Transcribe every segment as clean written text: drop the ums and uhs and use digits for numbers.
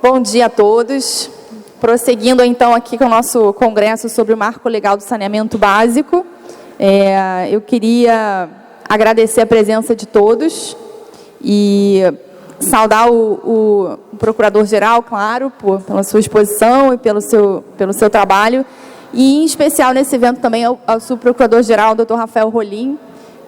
Bom dia a todos. Prosseguindo, então, aqui com o nosso congresso sobre o Marco Legal do Saneamento Básico, eu queria agradecer a presença de todos e saudar o Procurador-Geral, claro, pela sua exposição e pelo seu trabalho, e, em especial, nesse evento também, ao Subprocurador-Geral, Dr. Rafael Rolim,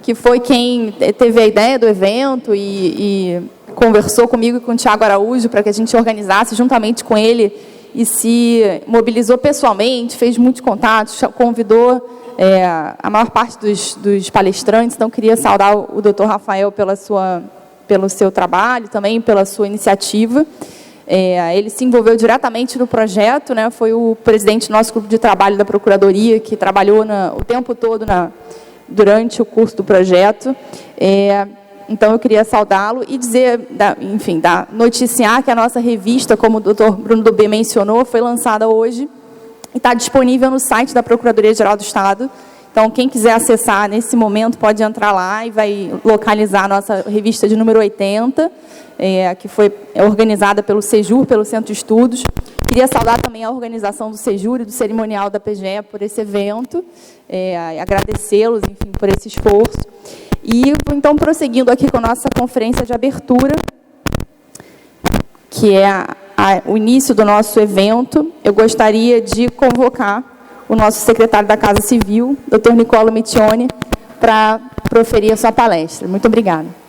que foi quem teve a ideia do evento e conversou comigo e com o Tiago Araújo para que a gente organizasse juntamente com ele e se mobilizou pessoalmente, fez muitos contatos, convidou a maior parte dos palestrantes. Então, queria saudar o Dr. Rafael pelo seu trabalho, também pela sua iniciativa. Ele se envolveu diretamente no projeto, né? Foi o presidente do nosso grupo de trabalho da Procuradoria, que trabalhou o tempo todo durante o curso do projeto. Então, eu queria saudá-lo e dizer, noticiar que a nossa revista, como o Dr. Bruno Dubê mencionou, foi lançada hoje e está disponível no site da Procuradoria-Geral do Estado. Então, quem quiser acessar nesse momento pode entrar lá e vai localizar a nossa revista de número 80, que foi organizada pelo Sejur, pelo Centro de Estudos. Queria saudar também a organização do Sejur e do cerimonial da PGE por esse evento, agradecê-los, enfim, por esse esforço. E, então, prosseguindo aqui com a nossa conferência de abertura, que é o início do nosso evento, eu gostaria de convocar o nosso secretário da Casa Civil, Dr. Nicola Mittioni, para proferir a sua palestra. Muito obrigada.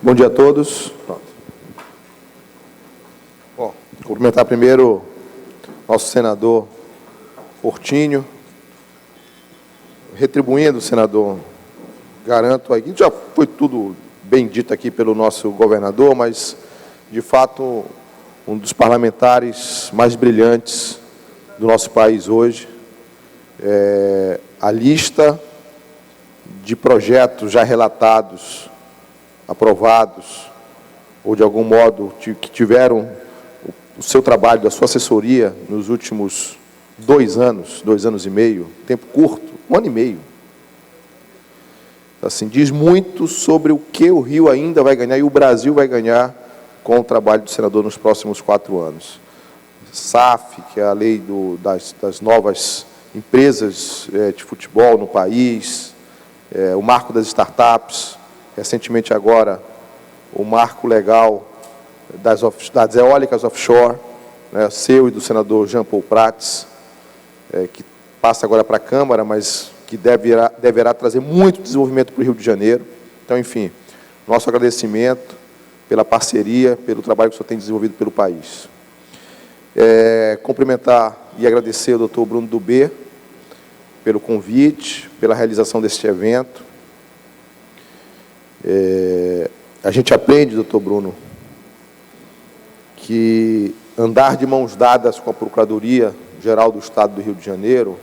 Bom dia a todos. Bom, cumprimentar primeiro nosso senador Portinho, retribuindo, senador, garanto aqui, já foi tudo bem dito aqui pelo nosso governador, mas, de fato, um dos parlamentares mais brilhantes do nosso país hoje. A lista de projetos já relatados, aprovados, ou de algum modo que tiveram o seu trabalho, da sua assessoria nos últimos 2 anos e meio, tempo curto, 1 ano e meio. Assim, diz muito sobre o que o Rio ainda vai ganhar e o Brasil vai ganhar com o trabalho do senador nos próximos 4 anos. SAF, que é a lei das novas empresas de futebol no país, o marco das startups, recentemente agora o marco legal das eólicas offshore, né, seu e do senador Jean Paul Prats, que passa agora para a Câmara, mas que deverá trazer muito desenvolvimento para o Rio de Janeiro. Então, enfim, nosso agradecimento pela parceria, pelo trabalho que o senhor tem desenvolvido pelo país. Cumprimentar e agradecer ao doutor Bruno Dubê pelo convite, pela realização deste evento. A gente aprende, doutor Bruno, que andar de mãos dadas com a Procuradoria-Geral do Estado do Rio de Janeiro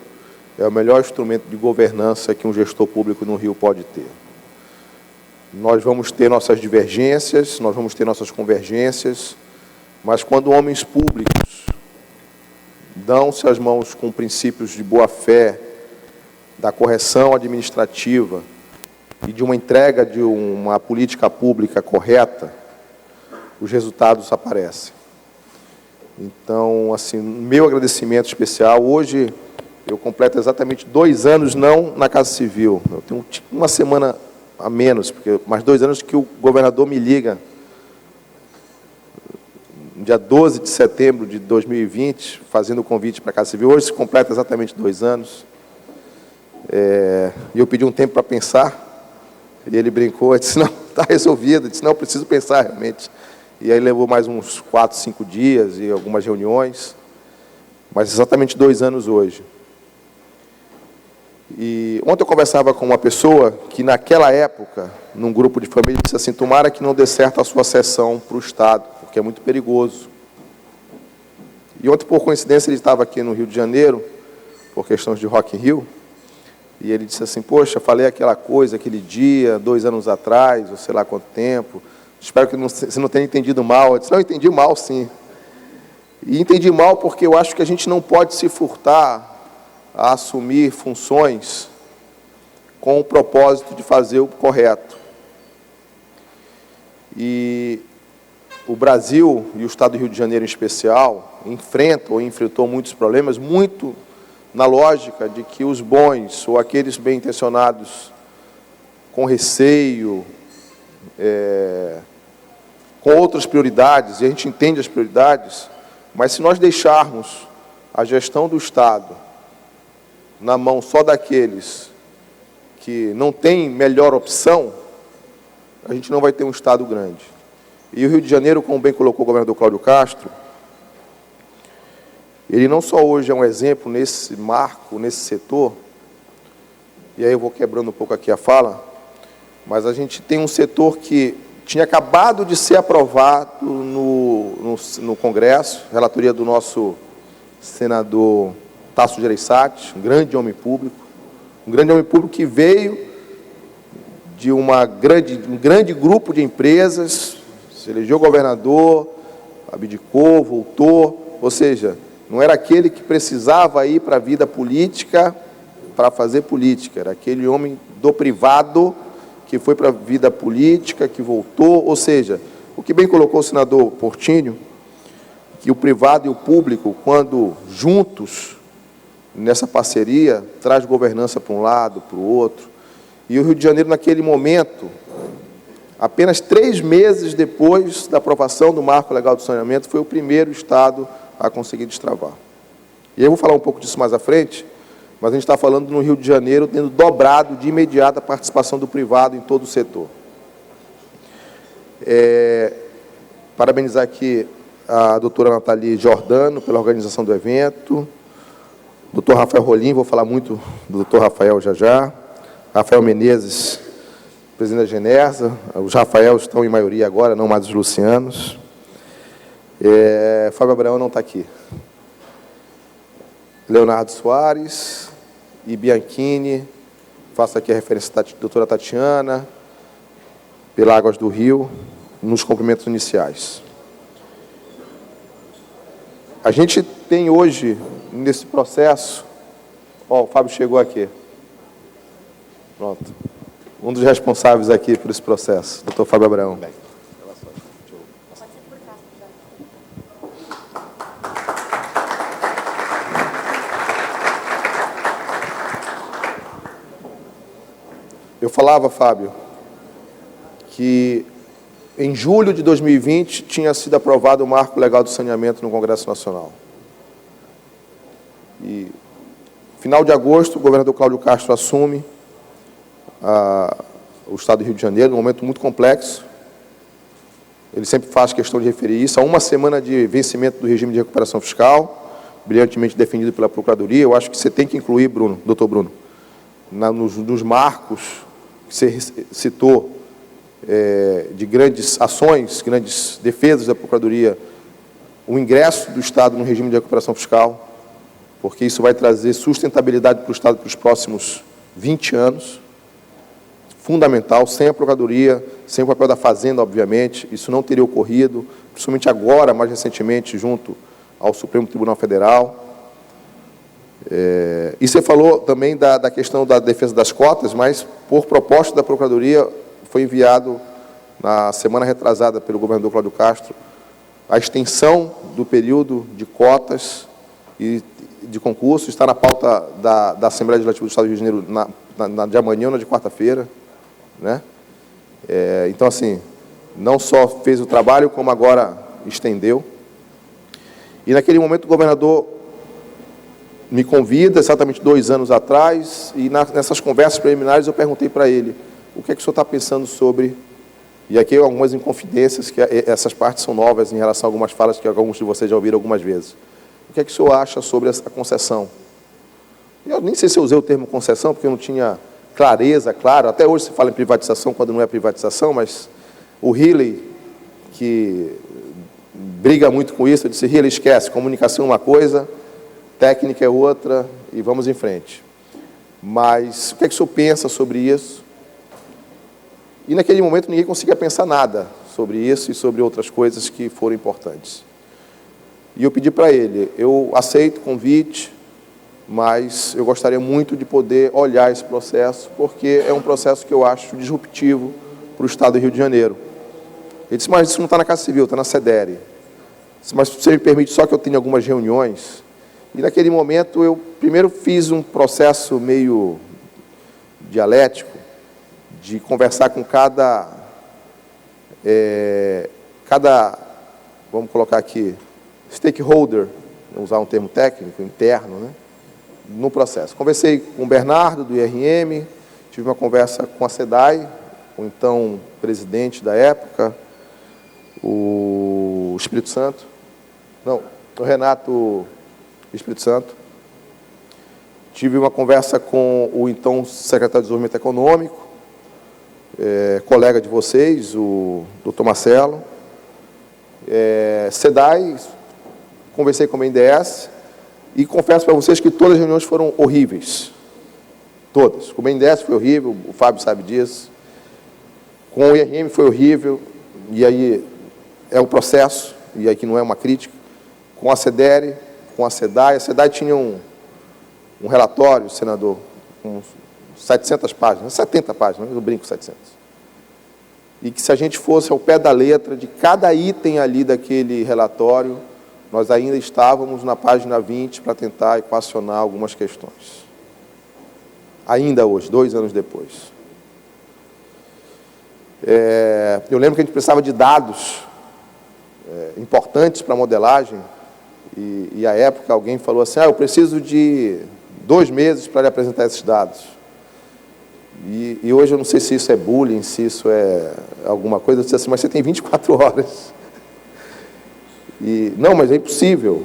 é o melhor instrumento de governança que um gestor público no Rio pode ter. Nós vamos ter nossas divergências, nós vamos ter nossas convergências, mas quando homens públicos dão-se as mãos com princípios de boa-fé, da correção administrativa e de uma entrega de uma política pública correta, os resultados aparecem. Então, assim, meu agradecimento especial. Hoje eu completo exatamente 2 anos, não na Casa Civil. Eu tenho uma semana a menos, mais 2 anos que o governador me liga, no dia 12 de setembro de 2020, fazendo o convite para a Casa Civil. Hoje se completa exatamente 2 anos. E eu pedi um tempo para pensar. E ele brincou, eu disse, não, está resolvido. Eu disse, não, preciso pensar realmente. E aí levou mais uns 4, 5 dias e algumas reuniões. Mas exatamente 2 anos hoje. E ontem eu conversava com uma pessoa que, naquela época, num grupo de família, disse assim: tomara que não dê certo a sua cessão para o Estado, porque é muito perigoso. E ontem, por coincidência, ele estava aqui no Rio de Janeiro, por questões de Rock in Rio, e ele disse assim: poxa, falei aquela coisa, aquele dia, 2 anos atrás, ou sei lá quanto tempo, espero que você não tenha entendido mal. Eu disse: não, eu entendi mal, sim. E entendi mal porque eu acho que a gente não pode se furtar a assumir funções com o propósito de fazer o correto. E o Brasil, e o Estado do Rio de Janeiro em especial, enfrentou muitos problemas, muito na lógica de que os bons, ou aqueles bem-intencionados, com receio, com outras prioridades, e a gente entende as prioridades, mas se nós deixarmos a gestão do Estado na mão só daqueles que não têm melhor opção, a gente não vai ter um Estado grande. E o Rio de Janeiro, como bem colocou o governador Cláudio Castro, ele não só hoje é um exemplo nesse marco, nesse setor, e aí eu vou quebrando um pouco aqui a fala, mas a gente tem um setor que tinha acabado de ser aprovado no Congresso, relatoria do nosso senador Tasso Gereissati, um grande homem público que veio de um grande grupo de empresas, se elegeu governador, abdicou, voltou, ou seja, não era aquele que precisava ir para a vida política para fazer política, era aquele homem do privado que foi para a vida política, que voltou, ou seja, o que bem colocou o senador Portinho, que o privado e o público, quando juntos, nessa parceria, traz governança para um lado, para o outro. E o Rio de Janeiro, naquele momento, apenas 3 meses depois da aprovação do Marco Legal do Saneamento, foi o primeiro Estado a conseguir destravar. E eu vou falar um pouco disso mais à frente, mas a gente está falando no Rio de Janeiro tendo dobrado de imediato a participação do privado em todo o setor. Parabenizar aqui a doutora Nathalie Giordano pela organização do evento, doutor Rafael Rolim, vou falar muito do doutor Rafael já, Rafael Menezes, presidente da Genersa, os Rafaels estão em maioria agora, não mais os Lucianos. Fábio Abraão não está aqui. Leonardo Soares e Bianchini, faço aqui a referência da doutora Tatiana, pela Águas do Rio, nos cumprimentos iniciais. A gente tem hoje, nesse processo, o Fábio chegou aqui, pronto, um dos responsáveis aqui por esse processo, doutor Fábio Abraão. Eu falava, Fábio, que em julho de 2020 tinha sido aprovado o Marco Legal do Saneamento no Congresso Nacional. E, final de agosto, o governador Cláudio Castro assume o Estado do Rio de Janeiro, num momento muito complexo. Ele sempre faz questão de referir isso. Há uma semana de vencimento do regime de recuperação fiscal, brilhantemente defendido pela Procuradoria. Eu acho que você tem que incluir, doutor Bruno, nos marcos que você citou, de grandes ações, grandes defesas da Procuradoria, o ingresso do Estado no regime de recuperação fiscal, porque isso vai trazer sustentabilidade para o Estado para os próximos 20 anos, fundamental. Sem a Procuradoria, sem o papel da Fazenda, obviamente, isso não teria ocorrido, principalmente agora, mais recentemente, junto ao Supremo Tribunal Federal. E você falou também da questão da defesa das cotas, mas, por proposta da Procuradoria, foi enviado, na semana retrasada, pelo governador Cláudio Castro, a extensão do período de cotas e de concurso. Está na pauta da Assembleia Legislativa do Estado do Rio de Janeiro de amanhã ou na de quarta-feira, né? Então, assim, não só fez o trabalho, como agora estendeu. E, naquele momento, o governador me convida, exatamente 2 anos atrás, e nessas conversas preliminares eu perguntei para ele: o que é que o senhor está pensando sobre... E aqui algumas inconfidências, que essas partes são novas em relação a algumas falas que alguns de vocês já ouviram algumas vezes. O que é que o senhor acha sobre essa concessão Eu nem sei se eu usei o termo concessão, porque eu não tinha clareza, claro. Até hoje se fala em privatização quando não é privatização, mas o Healy, que briga muito com isso, eu disse: Healy, esquece, comunicação é uma coisa, técnica é outra, e vamos em frente. Mas o que é que o senhor pensa sobre isso? E naquele momento ninguém conseguia pensar nada sobre isso e sobre outras coisas que foram importantes. E eu pedi para ele: eu aceito o convite, mas eu gostaria muito de poder olhar esse processo, porque é um processo que eu acho disruptivo para o Estado do Rio de Janeiro. Ele disse: mas isso não está na Casa Civil, está na SEDERE. Eu disse: mas você me permite só que eu tenha algumas reuniões? E naquele momento eu primeiro fiz um processo meio dialético, de conversar com cada, vamos colocar aqui, stakeholder, vou usar um termo técnico, interno, né, no processo. Conversei com o Bernardo, do IRM, tive uma conversa com a SEDAI, o então presidente da época, o Espírito Santo, não, o Renato Espírito Santo. Tive uma conversa com o então secretário de Desenvolvimento Econômico, colega de vocês, o doutor Marcelo. SEDAI, conversei com o BNDES e confesso para vocês que todas as reuniões foram horríveis. Todas. Com o BNDES foi horrível, o Fábio sabe disso. Com o IRM foi horrível, e aí é o processo, e aqui não é uma crítica. Com a SEDERE, com a SEDAI. A SEDAI tinha um relatório, senador, com 700 páginas, 70 páginas, eu brinco 700. E que se a gente fosse ao pé da letra de cada item ali daquele relatório, nós ainda estávamos na página 20 para tentar equacionar algumas questões. Ainda hoje, 2 anos depois. Eu lembro que a gente precisava de dados importantes para a modelagem, e à época alguém falou assim: eu preciso de 2 meses para lhe apresentar esses dados. E hoje eu não sei se isso é bullying, se isso é alguma coisa. Eu disse assim: mas você tem 24 horas. E, não, mas é impossível.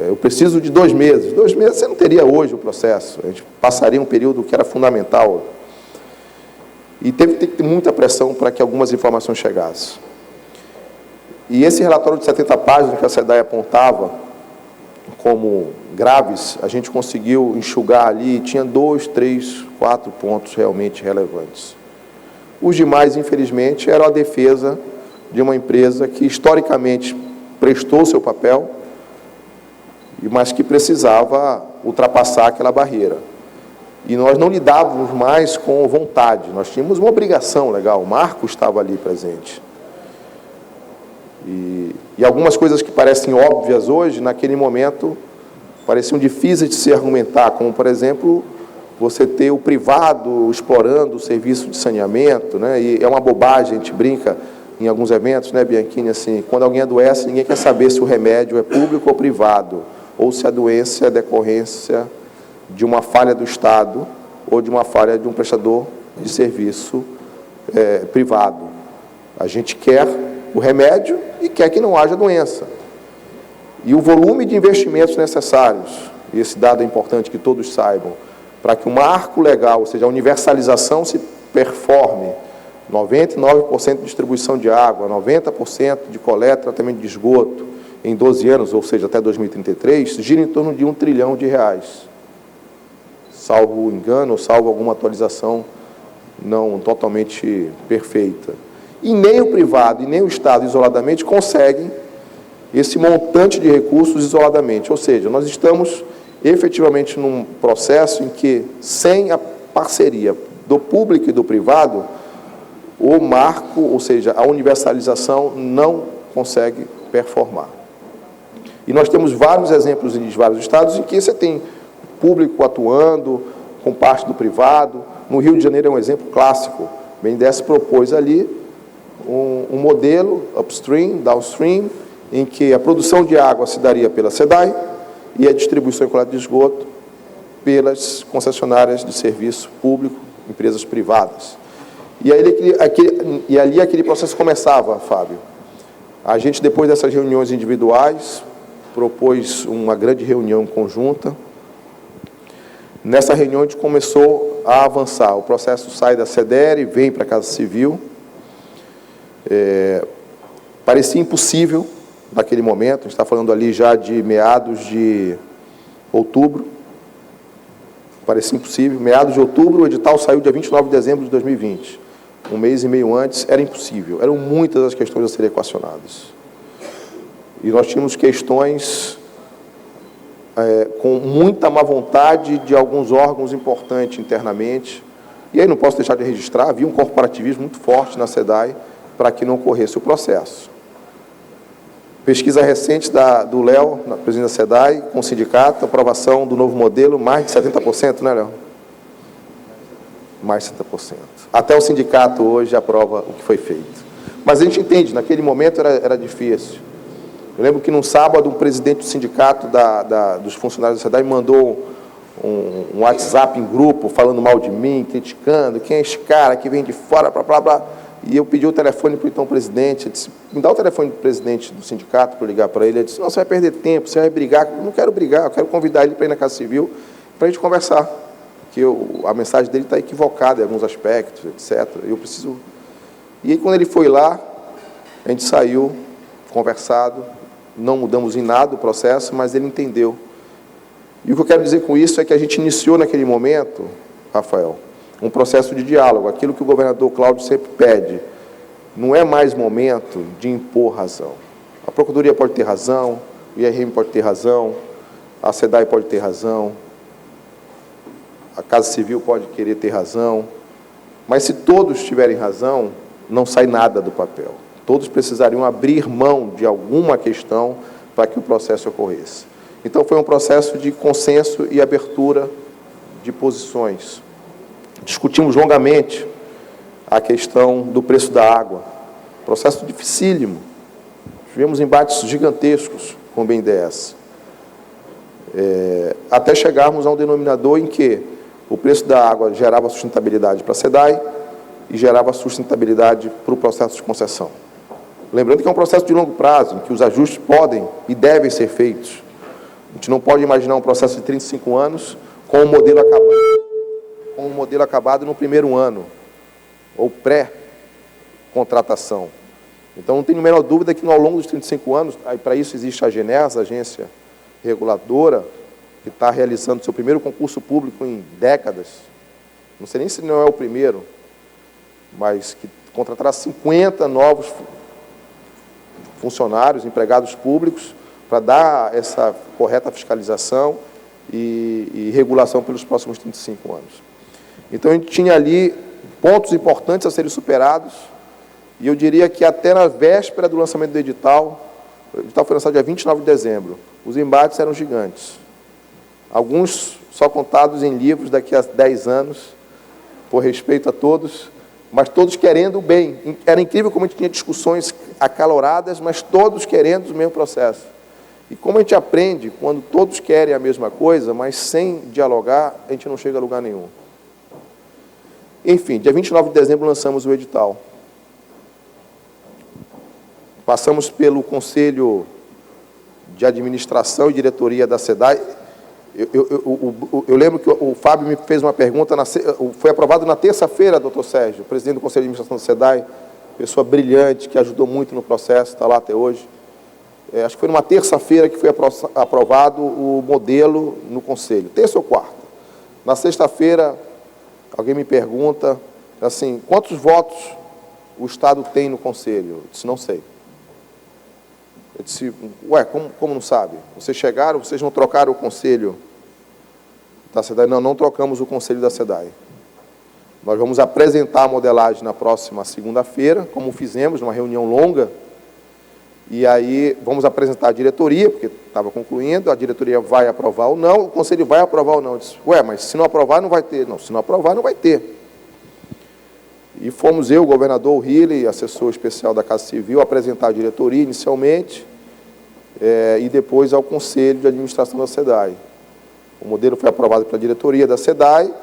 Eu preciso de 2 meses. 2 meses você não teria hoje o processo. A gente passaria um período que era fundamental. E teve que ter muita pressão para que algumas informações chegassem. E esse relatório de 70 páginas que a SEDAI apontava como graves, a gente conseguiu enxugar ali, tinha 2, 3, 4 pontos realmente relevantes. Os demais, infelizmente, eram a defesa de uma empresa que historicamente prestou seu papel, mas que precisava ultrapassar aquela barreira. E nós não lidávamos mais com vontade, nós tínhamos uma obrigação legal, o Marco estava ali presente. E algumas coisas que parecem óbvias hoje, naquele momento, pareciam difíceis de se argumentar, como, por exemplo, você ter o privado explorando o serviço de saneamento, né? E é uma bobagem, a gente brinca em alguns eventos, né, Bianchini, assim, quando alguém adoece, ninguém quer saber se o remédio é público ou privado, ou se a doença é decorrência de uma falha do Estado ou de uma falha de um prestador de serviço privado. A gente quer o remédio e quer que não haja doença. E o volume de investimentos necessários, e esse dado é importante que todos saibam, para que o marco legal, ou seja, a universalização se performe, 99% de distribuição de água, 90% de coleta e tratamento de esgoto em 12 anos, ou seja, até 2033, gira em torno de R$1 trilhão, salvo engano, ou salvo alguma atualização não totalmente perfeita. E nem o privado e nem o Estado isoladamente conseguem esse montante de recursos isoladamente. Ou seja, nós estamos efetivamente num processo em que, sem a parceria do público e do privado, o marco, ou seja, a universalização não consegue performar. E nós temos vários exemplos em vários estados em que você tem público atuando com parte do privado. No Rio de Janeiro é um exemplo clássico. O BNDES propôs ali um modelo upstream, downstream, em que a produção de água se daria pela SEDAI e a distribuição e coleta de esgoto pelas concessionárias de serviço público, empresas privadas. E ali aquele processo começava, Fábio. A gente, depois dessas reuniões individuais, propôs uma grande reunião conjunta. Nessa reunião, a gente começou a avançar. O processo sai da SEDER e vem para a Casa Civil. Parecia impossível naquele momento, a gente está falando ali já de meados de outubro. Parecia impossível. Meados de outubro, o edital saiu dia 29 de dezembro de 2020. Um mês e meio antes, era impossível. Eram muitas as questões a serem equacionadas. E nós tínhamos questões com muita má vontade de alguns órgãos importantes internamente. E aí não posso deixar de registrar, havia um corporativismo muito forte na SEDAI para que não ocorresse o processo. Pesquisa recente do Léo, na presidência da SEDAI, com o sindicato, aprovação do novo modelo, mais de 70%, né, Léo? Mais de 70%. Até o sindicato hoje aprova o que foi feito. Mas a gente entende, naquele momento era difícil. Eu lembro que, num sábado, um presidente do sindicato dos funcionários da SEDAI mandou um WhatsApp em grupo, falando mal de mim, criticando, quem é esse cara que vem de fora, blá, blá, blá. E eu pedi o telefone para o então presidente, ele disse, me dá o telefone do presidente do sindicato para eu ligar para ele. Ele disse, não, você vai perder tempo, você vai brigar. Eu não quero brigar, eu quero convidar ele para ir na Casa Civil para a gente conversar. Porque a mensagem dele está equivocada em alguns aspectos, etc. Eu preciso... E aí, quando ele foi lá, a gente saiu, conversado, não mudamos em nada o processo, mas ele entendeu. E o que eu quero dizer com isso é que a gente iniciou naquele momento, Rafael, um processo de diálogo, aquilo que o governador Cláudio sempre pede. Não é mais momento de impor razão. A Procuradoria pode ter razão, o IRM pode ter razão, a SEDAI pode ter razão, a Casa Civil pode querer ter razão, mas se todos tiverem razão, não sai nada do papel. Todos precisariam abrir mão de alguma questão para que o processo ocorresse. Então, foi um processo de consenso e abertura de posições. Discutimos longamente a questão do preço da água. Processo dificílimo. Tivemos embates gigantescos com o BNDES. Até chegarmos a um denominador em que o preço da água gerava sustentabilidade para a SEDAI e gerava sustentabilidade para o processo de concessão. Lembrando que é um processo de longo prazo, em que os ajustes podem e devem ser feitos. A gente não pode imaginar um processo de 35 anos com um modelo acabado no primeiro ano, ou pré-contratação. Então, não tenho a menor dúvida que, ao longo dos 35 anos, para isso existe a AGENERS, a agência reguladora, que está realizando seu primeiro concurso público em décadas. Não sei nem se não é o primeiro, mas que contratará 50 novos funcionários, empregados públicos, para dar essa correta fiscalização e regulação pelos próximos 35 anos. Então, a gente tinha ali pontos importantes a serem superados, e eu diria que até na véspera do lançamento do edital, o edital foi lançado dia 29 de dezembro, os embates eram gigantes. Alguns só contados em livros daqui a 10 anos, por respeito a todos, mas todos querendo o bem. Era incrível como a gente tinha discussões acaloradas, mas todos querendo o mesmo processo. E como a gente aprende, quando todos querem a mesma coisa, mas sem dialogar, a gente não chega a lugar nenhum. Enfim, dia 29 de dezembro lançamos o edital. Passamos pelo Conselho de Administração e Diretoria da SEDAI. Eu lembro que o Fábio me fez uma pergunta, foi aprovado na terça-feira, doutor Sérgio, presidente do Conselho de Administração da SEDAI, pessoa brilhante, que ajudou muito no processo, está lá até hoje. Acho que foi numa terça-feira que foi aprovado o modelo no Conselho, terça ou quarta. Na sexta-feira, alguém me pergunta, assim, quantos votos o Estado tem no Conselho? Eu disse, não sei. Eu disse, ué, como não sabe? Vocês chegaram, vocês não trocaram o Conselho da SEDAI? Não, não trocamos o Conselho da SEDAI. Nós vamos apresentar a modelagem na próxima segunda-feira, como fizemos, numa reunião longa, e aí vamos apresentar a diretoria, porque estava concluindo, a diretoria vai aprovar ou não, o Conselho vai aprovar ou não. Eu disse, ué, mas se não aprovar, não vai ter. Não, se não aprovar, não vai ter. E fomos eu, o governador Riley, assessor especial da Casa Civil, apresentar a diretoria inicialmente e depois ao Conselho de Administração da SEDAI. O modelo foi aprovado pela diretoria da SEDAI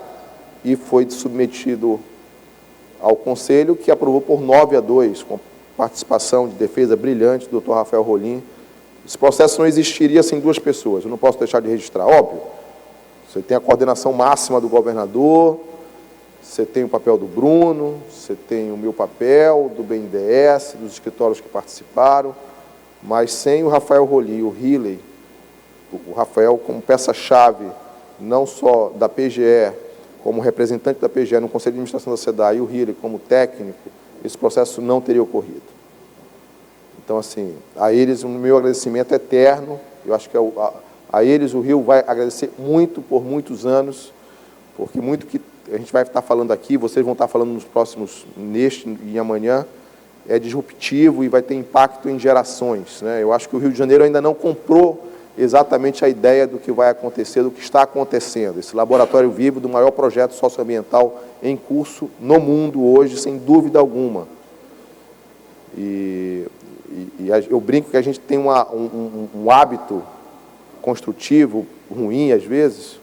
e foi submetido ao Conselho, que aprovou por 9-2, com participação de defesa brilhante do Dr. Rafael Rolim. Esse processo não existiria sem duas pessoas, eu não posso deixar de registrar, óbvio. Você tem a coordenação máxima do governador, você tem o papel do Bruno, você tem o meu papel, do BNDES, dos escritórios que participaram, mas sem o Rafael Rolim e o Riley, o Rafael como peça-chave, não só da PGE, como representante da PGE no Conselho de Administração da SEDAI, e o Riley como técnico, esse processo não teria ocorrido. Então, assim, a eles o meu agradecimento é eterno. Eu acho que a eles o Rio vai agradecer muito por muitos anos, porque muito que a gente vai estar falando aqui, vocês vão estar falando nos próximos, neste e amanhã, é disruptivo e vai ter impacto em gerações, né? Eu acho que o Rio de Janeiro ainda não comprou exatamente a ideia do que vai acontecer, do que está acontecendo. Esse laboratório vivo do maior projeto socioambiental em curso no mundo hoje, sem dúvida alguma. E eu brinco que a gente tem um hábito construtivo, ruim às vezes,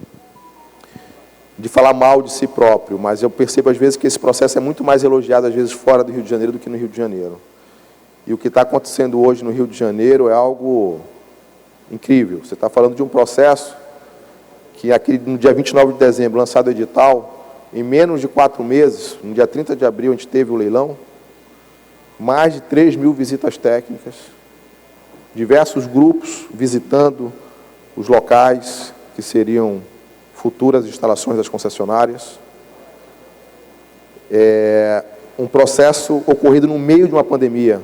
de falar mal de si próprio, mas eu percebo às vezes que esse processo é muito mais elogiado às vezes fora do Rio de Janeiro do que no Rio de Janeiro. E o que está acontecendo hoje no Rio de Janeiro é algo incrível. Você está falando de um processo que no dia 29 de dezembro, lançado o edital, em menos de 4 meses, no dia 30 de abril, a gente teve o leilão, mais de 3 mil visitas técnicas, diversos grupos visitando os locais que seriam futuras instalações das concessionárias. Um processo ocorrido no meio de uma pandemia.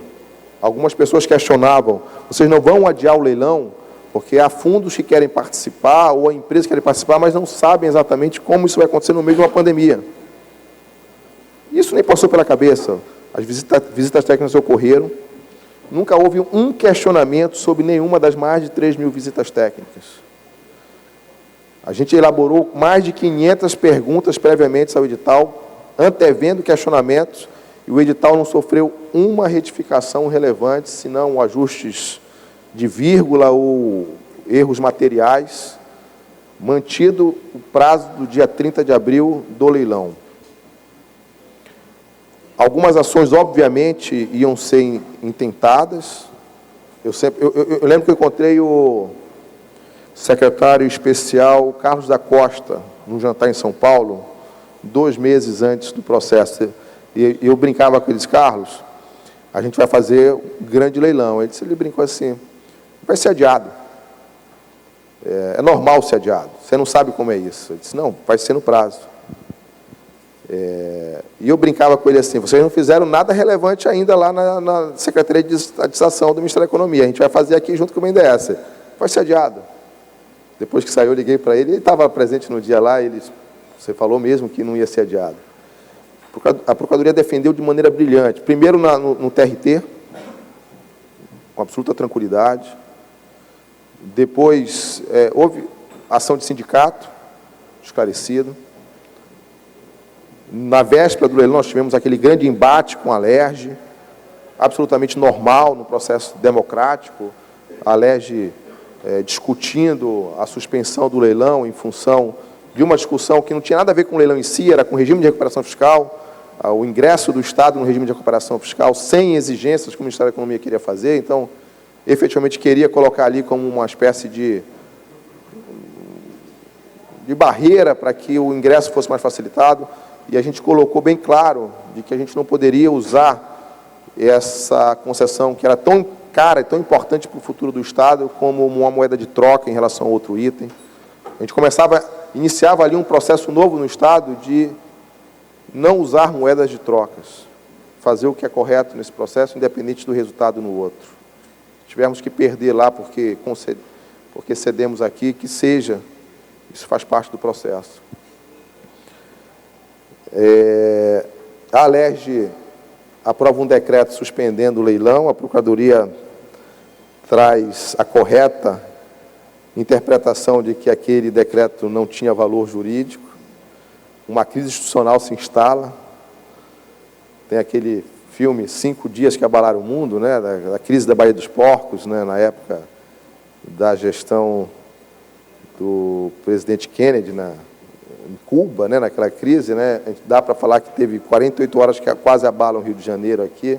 Algumas pessoas questionavam, vocês não vão adiar o leilão porque há fundos que querem participar ou a empresa quer participar, mas não sabem exatamente como isso vai acontecer no meio de uma pandemia. Isso nem passou pela cabeça. As visitas técnicas ocorreram, nunca houve um questionamento sobre nenhuma das mais de 3 mil visitas técnicas. A gente elaborou mais de 500 perguntas previamente ao edital, antevendo questionamentos, e o edital não sofreu uma retificação relevante, senão ajustes de vírgula ou erros materiais, mantido o prazo do dia 30 de abril do leilão. Algumas ações, obviamente, iam ser intentadas. Eu lembro que eu encontrei o secretário especial Carlos da Costa, num jantar em São Paulo, 2 meses antes do processo. E eu brincava com eles, Carlos, a gente vai fazer um grande leilão. Ele brincou assim, vai ser adiado. É normal ser adiado. Você não sabe como é isso. Eu disse, não, vai ser no prazo. E eu brincava com ele assim, vocês não fizeram nada relevante ainda lá na Secretaria de Administração do Ministério da Economia. A gente vai fazer aqui junto com o BNDES. Vai ser adiado. Depois que saiu, eu liguei para ele estava presente no dia lá, você falou mesmo que não ia ser adiado. A Procuradoria defendeu de maneira brilhante. Primeiro no TRT, com absoluta tranquilidade. Depois, houve ação de sindicato, esclarecido. Na véspera do leilão, nós tivemos aquele grande embate com a Alerj, absolutamente normal no processo democrático. A Alerj discutindo a suspensão do leilão em função de uma discussão que não tinha nada a ver com o leilão em si, era com o regime de recuperação fiscal, o ingresso do Estado no regime de recuperação fiscal, sem exigências que o Ministério da Economia queria fazer. Então, efetivamente, queria colocar ali como uma espécie de barreira para que o ingresso fosse mais facilitado. E a gente colocou bem claro de que a gente não poderia usar essa concessão que era tão cara e tão importante para o futuro do Estado como uma moeda de troca em relação a outro item. A gente iniciava ali um processo novo no Estado de não usar moedas de trocas, fazer o que é correto nesse processo, independente do resultado no outro. Tivemos que perder lá porque cedemos aqui, que seja, isso faz parte do processo. A Alerj aprova um decreto suspendendo o leilão, a Procuradoria traz a correta interpretação de que aquele decreto não tinha valor jurídico, uma crise institucional se instala, tem aquele filme 5 Dias que Abalaram o Mundo, né, da crise da Baía dos Porcos, né, na época da gestão do presidente Kennedy em Cuba, né, naquela crise, né, dá para falar que teve 48 horas que quase abalam o Rio de Janeiro aqui,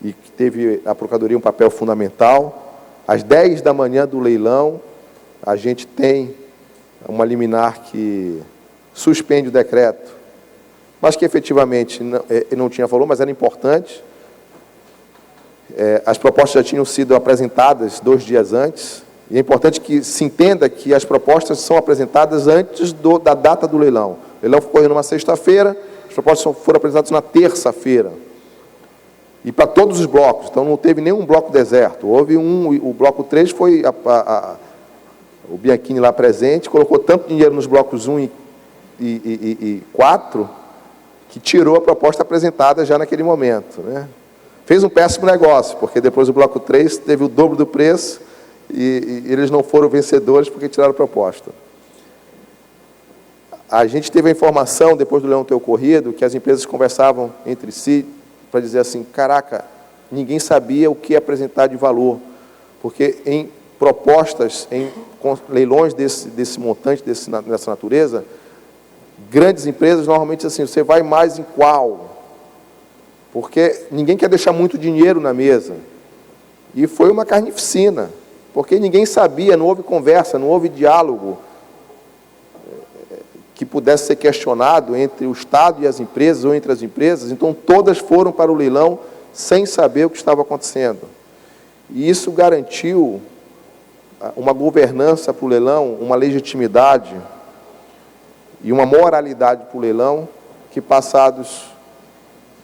e que teve a Procuradoria um papel fundamental. Às 10 da manhã do leilão, a gente tem uma liminar que suspende o decreto, mas que efetivamente não tinha valor, mas era importante. As propostas já tinham sido apresentadas 2 dias antes, e é importante que se entenda que as propostas são apresentadas antes da data do leilão. O leilão ocorreu numa sexta-feira, as propostas foram apresentadas na terça-feira. E para todos os blocos, então não teve nenhum bloco deserto. Houve o bloco 3 foi o Bianchini lá presente, colocou tanto dinheiro nos blocos 1 e 4, que tirou a proposta apresentada já naquele momento, né? Fez um péssimo negócio, porque depois o bloco 3 teve o dobro do preço e eles não foram vencedores porque tiraram a proposta. A gente teve a informação, depois do leilão ter ocorrido, que as empresas conversavam entre si para dizer assim, caraca, ninguém sabia o que apresentar de valor, porque em propostas, em leilões desse montante, dessa natureza, grandes empresas, normalmente assim, você vai mais em qual? Porque ninguém quer deixar muito dinheiro na mesa. E foi uma carnificina, porque ninguém sabia, não houve conversa, não houve diálogo que pudesse ser questionado entre o Estado e as empresas, ou entre as empresas. Então, todas foram para o leilão sem saber o que estava acontecendo. E isso garantiu uma governança para o leilão, uma legitimidade e uma moralidade para o leilão, que passados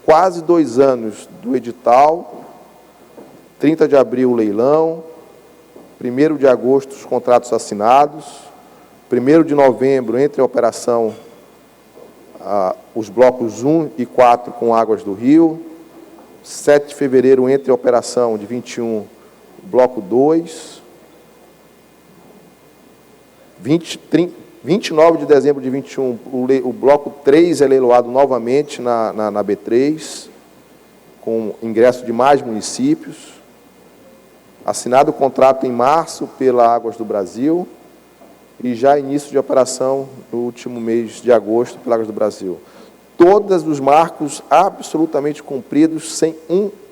quase 2 anos do edital, 30 de abril o leilão, 1º de agosto os contratos assinados, 1º de novembro entra em operação os blocos 1 e 4 com Águas do Rio, 7 de fevereiro entra em operação de 21 bloco 2, 29 de dezembro de 21, o bloco 3 é leiloado novamente na B3, com ingresso de mais municípios. Assinado o contrato em março pela Águas do Brasil e já início de operação no último mês de agosto pela Águas do Brasil. Todos os marcos absolutamente cumpridos, sem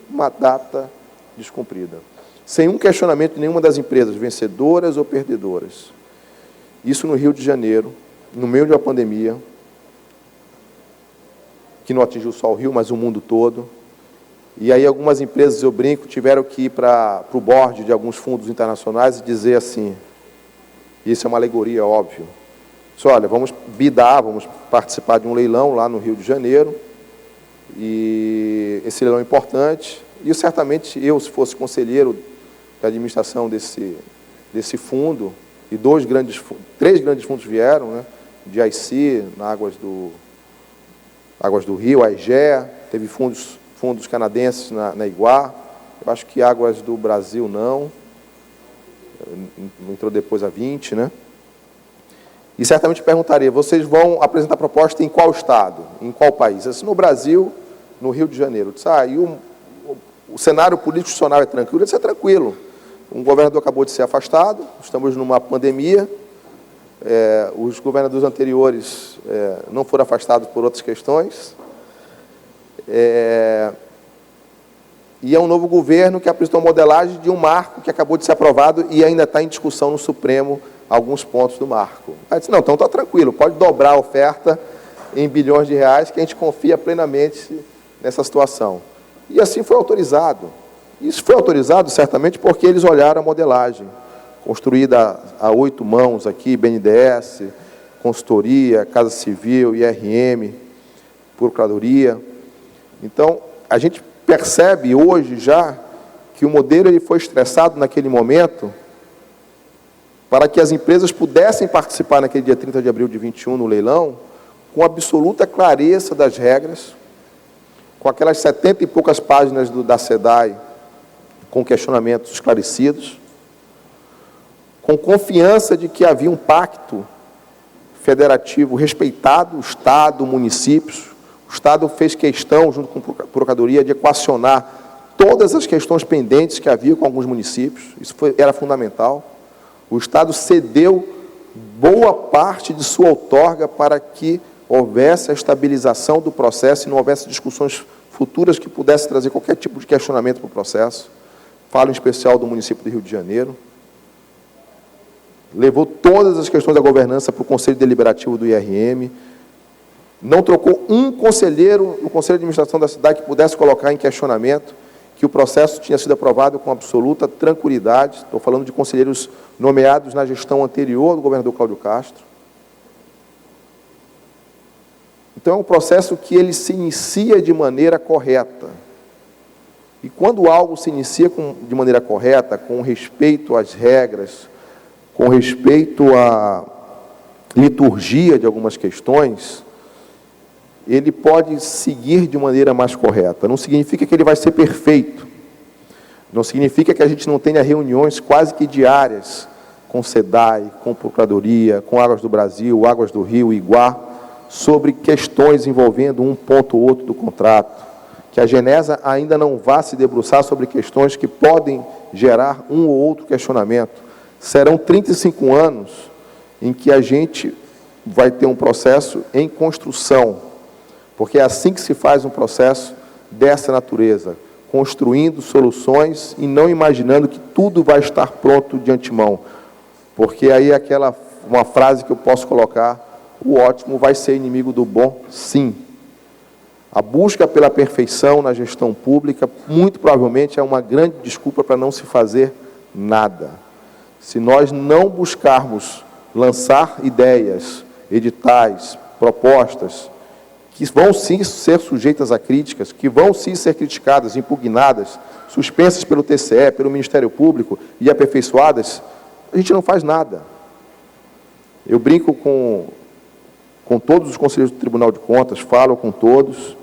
uma data descumprida. Sem um questionamento de nenhuma das empresas, vencedoras ou perdedoras. Isso no Rio de Janeiro, no meio de uma pandemia, que não atingiu só o Rio, mas o mundo todo. E aí algumas empresas, eu brinco, tiveram que ir para o board de alguns fundos internacionais e dizer assim, isso é uma alegoria, óbvio, disse, olha, vamos bidar, vamos participar de um leilão lá no Rio de Janeiro, e esse leilão é importante, e certamente eu, se fosse conselheiro da administração desse fundo, e 3 grandes fundos vieram, né, de IC, na Águas do Rio, a EGEA, teve fundos canadenses na Iguá, eu acho que Águas do Brasil não entrou depois a 20, né? E certamente perguntaria, vocês vão apresentar proposta em qual estado, em qual país? Assim, no Brasil, no Rio de Janeiro. Eu disse, e o cenário político institucional é tranquilo? Eu disse, é tranquilo. Um governador acabou de ser afastado, estamos numa pandemia, os governadores anteriores não foram afastados por outras questões, e é um novo governo que apresentou uma modelagem de um marco que acabou de ser aprovado e ainda está em discussão no Supremo alguns pontos do marco. Aí disse, não, então está tranquilo, pode dobrar a oferta em bilhões de reais, que a gente confia plenamente nessa situação. E assim foi autorizado. Isso foi autorizado certamente porque eles olharam a modelagem, construída a 8 mãos aqui, BNDES, consultoria, Casa Civil, IRM, Procuradoria. Então, a gente percebe hoje já que o modelo ele foi estressado naquele momento para que as empresas pudessem participar naquele dia 30 de abril de 21 no leilão com absoluta clareza das regras, com aquelas 70 e poucas páginas da SEDAI com questionamentos esclarecidos, com confiança de que havia um pacto federativo respeitado, o Estado, municípios. O Estado fez questão, junto com a Procuradoria, de equacionar todas as questões pendentes que havia com alguns municípios. Isso era fundamental. O Estado cedeu boa parte de sua outorga para que houvesse a estabilização do processo e não houvesse discussões futuras que pudessem trazer qualquer tipo de questionamento para o processo. Falo em especial do município do Rio de Janeiro. levou todas as questões da governança para o Conselho Deliberativo do IRM, não trocou um conselheiro no Conselho de Administração da cidade que pudesse colocar em questionamento que o processo tinha sido aprovado com absoluta tranquilidade. Estou falando de conselheiros nomeados na gestão anterior do governador Cláudio Castro. Então, é um processo que ele se inicia de maneira correta. E quando algo se inicia de maneira correta, com respeito às regras, com respeito à liturgia de algumas questões, ele pode seguir de maneira mais correta. Não significa que ele vai ser perfeito. Não significa que a gente não tenha reuniões quase que diárias com SEDAI, com Procuradoria, com Águas do Brasil, Águas do Rio, Iguá, sobre questões envolvendo um ponto ou outro do contrato. Que a Genesa ainda não vá se debruçar sobre questões que podem gerar um ou outro questionamento. Serão 35 anos em que a gente vai ter um processo em construção, porque é assim que se faz um processo dessa natureza, construindo soluções e não imaginando que tudo vai estar pronto de antemão. Porque aí uma frase que eu posso colocar, o ótimo vai ser inimigo do bom, sim. A busca pela perfeição na gestão pública, muito provavelmente, é uma grande desculpa para não se fazer nada. Se nós não buscarmos lançar ideias, editais, propostas, que vão sim ser sujeitas a críticas, que vão sim ser criticadas, impugnadas, suspensas pelo TCE, pelo Ministério Público e aperfeiçoadas, a gente não faz nada. Eu brinco com todos os conselheiros do Tribunal de Contas, falo com todos,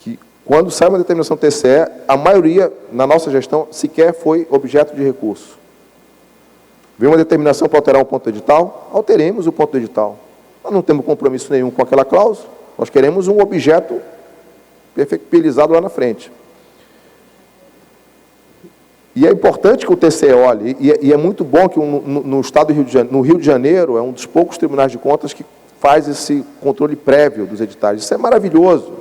que quando sai uma determinação TCE, a maioria, na nossa gestão, sequer foi objeto de recurso. Vem uma determinação para alterar um ponto do edital, alteremos o ponto do edital. Nós não temos compromisso nenhum com aquela cláusula, nós queremos um objeto perfectibilizado lá na frente. E é importante que o TCE olhe, e é muito bom que no estado do Rio de Janeiro, no Rio de Janeiro, é um dos poucos tribunais de contas que faz esse controle prévio dos editais. Isso é maravilhoso.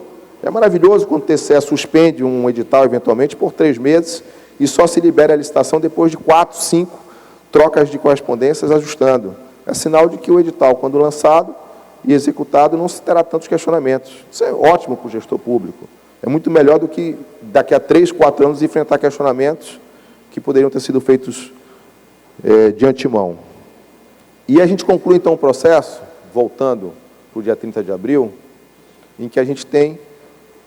É maravilhoso quando o TCE suspende um edital, eventualmente, por 3 meses, e só se libera a licitação depois de 4, 5 trocas de correspondências ajustando. É sinal de que o edital, quando lançado e executado, não se terá tantos questionamentos. Isso é ótimo para o gestor público. É muito melhor do que, daqui a 3, 4 anos, enfrentar questionamentos que poderiam ter sido feitos de antemão. E a gente conclui, então, o processo, voltando para o dia 30 de abril, em que a gente tem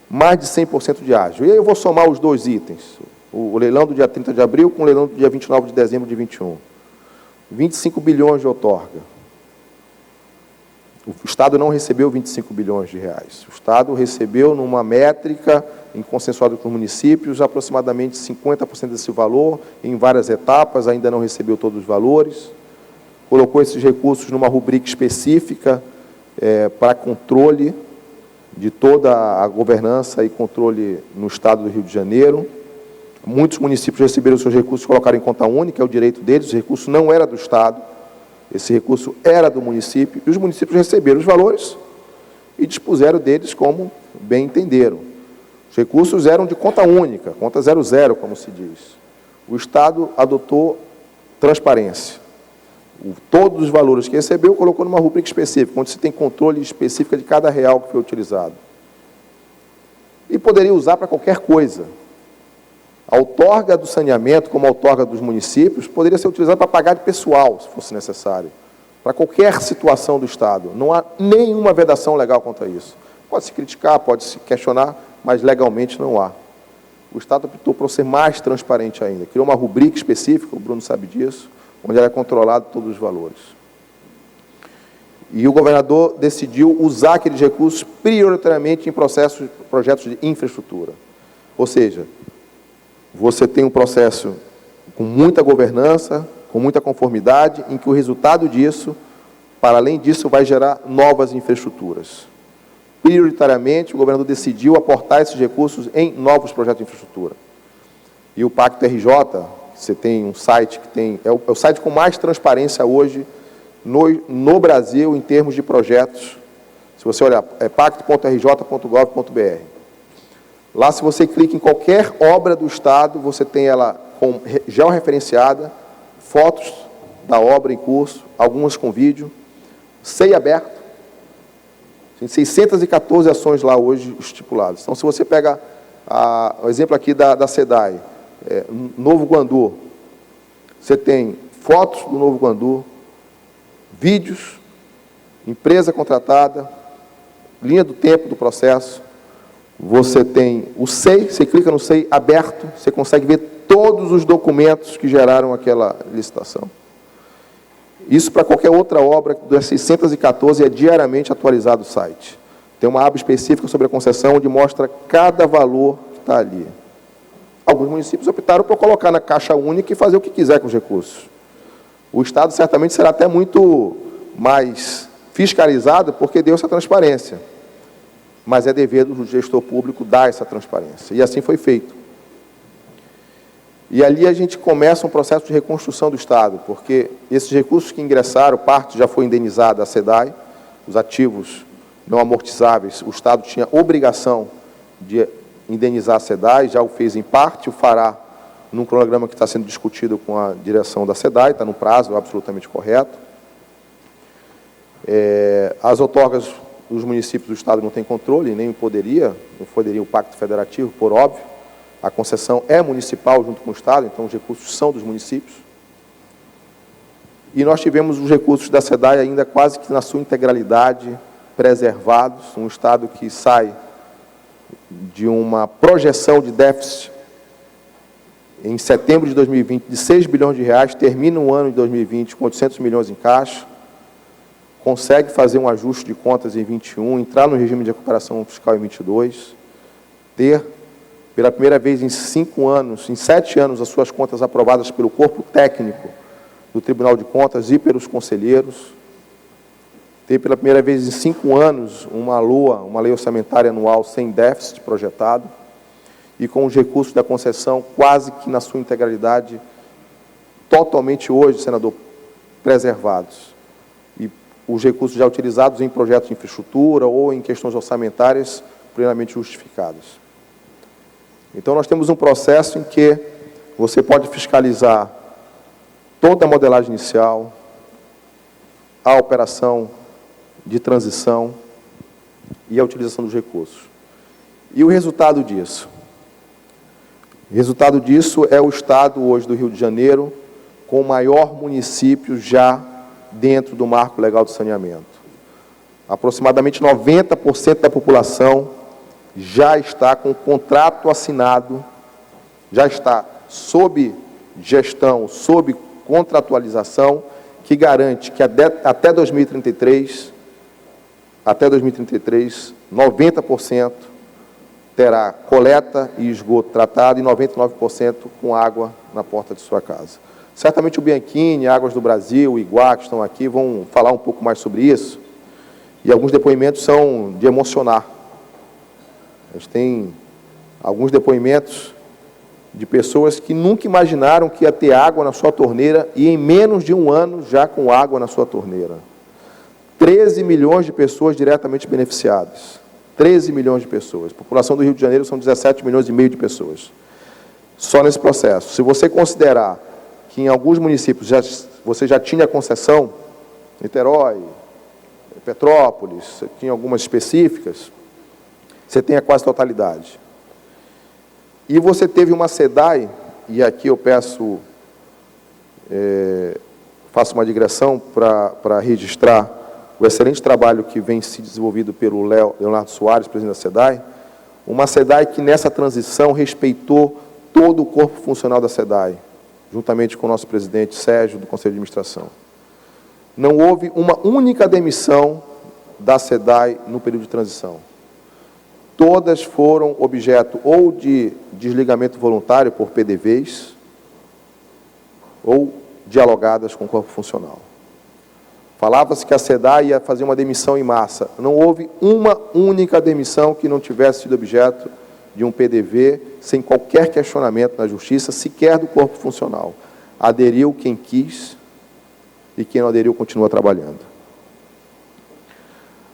mais de 100% de ágio. E aí eu vou somar os 2 itens, o leilão do dia 30 de abril com o leilão do dia 29 de dezembro de 21. 25 bilhões de outorga. O Estado não recebeu 25 bilhões de reais. O Estado recebeu, numa métrica em consensuado com os municípios, aproximadamente 50% desse valor, em várias etapas, ainda não recebeu todos os valores. Colocou esses recursos numa rubrica específica para controle de toda a governança e controle no Estado do Rio de Janeiro. Muitos municípios receberam seus recursos e colocaram em conta única, é o direito deles, o recurso não era do Estado, esse recurso era do município, e os municípios receberam os valores e dispuseram deles como bem entenderam. Os recursos eram de conta única, conta 00, como se diz. O Estado adotou transparência. Todos os valores que recebeu, colocou numa rubrica específica, onde se tem controle específico de cada real que foi utilizado. E poderia usar para qualquer coisa. A outorga do saneamento, como a outorga dos municípios, poderia ser utilizada para pagar de pessoal, se fosse necessário, para qualquer situação do Estado. Não há nenhuma vedação legal contra isso. Pode se criticar, pode se questionar, mas legalmente não há. O Estado optou por ser mais transparente ainda. Criou uma rubrica específica, o Bruno sabe disso, onde era controlado todos os valores. E o governador decidiu usar aqueles recursos prioritariamente em projetos de infraestrutura. Ou seja, você tem um processo com muita governança, com muita conformidade, em que o resultado disso, para além disso, vai gerar novas infraestruturas. Prioritariamente, o governador decidiu aportar esses recursos em novos projetos de infraestrutura. E o Pacto RJ, você tem um site que tem... É o site com mais transparência hoje no Brasil, em termos de projetos. Se você olhar, é pacto.rj.gov.br. Lá, se você clica em qualquer obra do Estado, você tem ela georreferenciada, fotos da obra em curso, algumas com vídeo, SEI aberto, tem 614 ações lá hoje estipuladas. Então, se você pega o exemplo aqui da SEDAI, Novo Guandu, você tem fotos do Novo Guandu, vídeos, empresa contratada, linha do tempo do processo, você tem o SEI, você clica no SEI aberto, você consegue ver todos os documentos que geraram aquela licitação. Isso para qualquer outra obra, das 614 é diariamente atualizado o site. Tem uma aba específica sobre a concessão, onde mostra cada valor que está ali. Alguns municípios optaram por colocar na caixa única e fazer o que quiser com os recursos. O Estado certamente será até muito mais fiscalizado, porque deu essa transparência. Mas é dever do gestor público dar essa transparência. E assim foi feito. E ali a gente começa um processo de reconstrução do Estado, porque esses recursos que ingressaram, parte já foi indenizada à SEDAI, os ativos não amortizáveis, o Estado tinha obrigação de indenizar a SEDAI, já o fez em parte, o fará num cronograma que está sendo discutido com a direção da SEDAI, está no prazo absolutamente correto. As outorgas dos municípios do Estado não têm controle, nem poderia o Pacto Federativo, por óbvio. A concessão é municipal junto com o Estado, então os recursos são dos municípios. E nós tivemos os recursos da SEDAI ainda quase que na sua integralidade preservados, um Estado que sai de uma projeção de déficit em setembro de 2020 de 6 bilhões de reais, termina o ano de 2020 com 800 milhões em caixa, consegue fazer um ajuste de contas em 21, entrar no regime de recuperação fiscal em 22, ter, pela primeira vez em 7 anos, as suas contas aprovadas pelo corpo técnico do Tribunal de Contas e pelos conselheiros, ter pela primeira vez em 5 anos uma LOA, uma lei orçamentária anual sem déficit projetado, e com os recursos da concessão quase que na sua integralidade, totalmente hoje, senador, preservados. E os recursos já utilizados em projetos de infraestrutura ou em questões orçamentárias plenamente justificadas. Então, nós temos um processo em que você pode fiscalizar toda a modelagem inicial, a operação de transição e a utilização dos recursos. E o resultado disso? O resultado disso é o Estado, hoje, do Rio de Janeiro, com o maior município já dentro do marco legal de saneamento. Aproximadamente 90% da população já está com o contrato assinado, já está sob gestão, sob contratualização, que garante que até 2033, 90% terá coleta e esgoto tratado e 99% com água na porta de sua casa. Certamente o Bianchini, Águas do Brasil, o Iguá, que estão aqui, vão falar um pouco mais sobre isso, e alguns depoimentos são de emocionar. A gente tem alguns depoimentos de pessoas que nunca imaginaram que ia ter água na sua torneira e em menos de um ano já com água na sua torneira. 13 milhões de pessoas diretamente beneficiadas. 13 milhões de pessoas. A população do Rio de Janeiro são 17 milhões e meio de pessoas. Só nesse processo. Se você considerar que em alguns municípios você já tinha concessão, Niterói, Petrópolis, você tinha algumas específicas, você tem a quase totalidade. E você teve uma SEDAI, e aqui eu peço, faço uma digressão para registrar o excelente trabalho que vem se desenvolvido pelo Leonardo Soares, presidente da SEDAI, uma SEDAI que nessa transição respeitou todo o corpo funcional da SEDAI, juntamente com o nosso presidente Sérgio, do Conselho de Administração. Não houve uma única demissão da SEDAI no período de transição. Todas foram objeto ou de desligamento voluntário por PDVs, ou dialogadas com o corpo funcional. Falava-se que a SEDAI ia fazer uma demissão em massa. Não houve uma única demissão que não tivesse sido objeto de um PDV, sem qualquer questionamento na Justiça, sequer do corpo funcional. Aderiu quem quis e quem não aderiu continua trabalhando.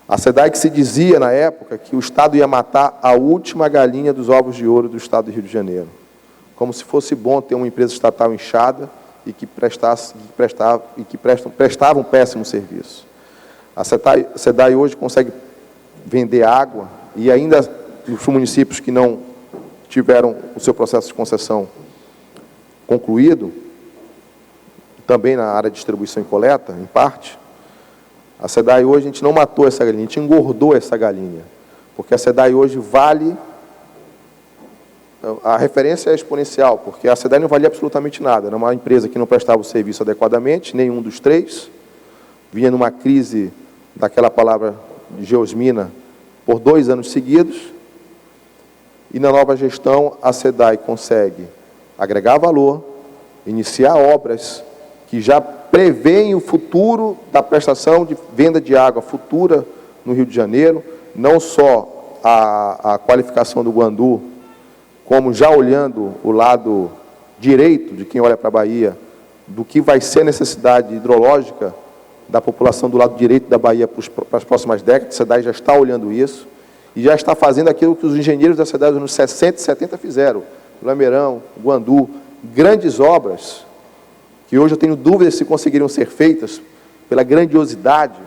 A SEDAI que se dizia, na época, que o Estado ia matar a última galinha dos ovos de ouro do Estado do Rio de Janeiro. Como se fosse bom ter uma empresa estatal inchada, e que prestavam péssimo serviço. A SEDAI hoje consegue vender água e ainda os municípios que não tiveram o seu processo de concessão concluído, também na área de distribuição e coleta, em parte, a SEDAI hoje, a gente não matou essa galinha, a gente engordou essa galinha, porque a SEDAI hoje vale, a referência é exponencial, porque a SEDAI não valia absolutamente nada, era uma empresa que não prestava o serviço adequadamente, nenhum dos três, vinha numa crise daquela palavra de Geosmina por 2 anos seguidos, e na nova gestão a SEDAI consegue agregar valor, iniciar obras que já prevêem o futuro da prestação de venda de água futura no Rio de Janeiro, não só a qualificação do Guandu, como já olhando o lado direito de quem olha para a Bahia, do que vai ser a necessidade hidrológica da população do lado direito da Bahia para as próximas décadas. A SEDAI já está olhando isso e já está fazendo aquilo que os engenheiros da SEDAI nos anos 60 e 70 fizeram. Lameirão, Guandu, grandes obras que hoje eu tenho dúvidas se conseguiriam ser feitas pela grandiosidade.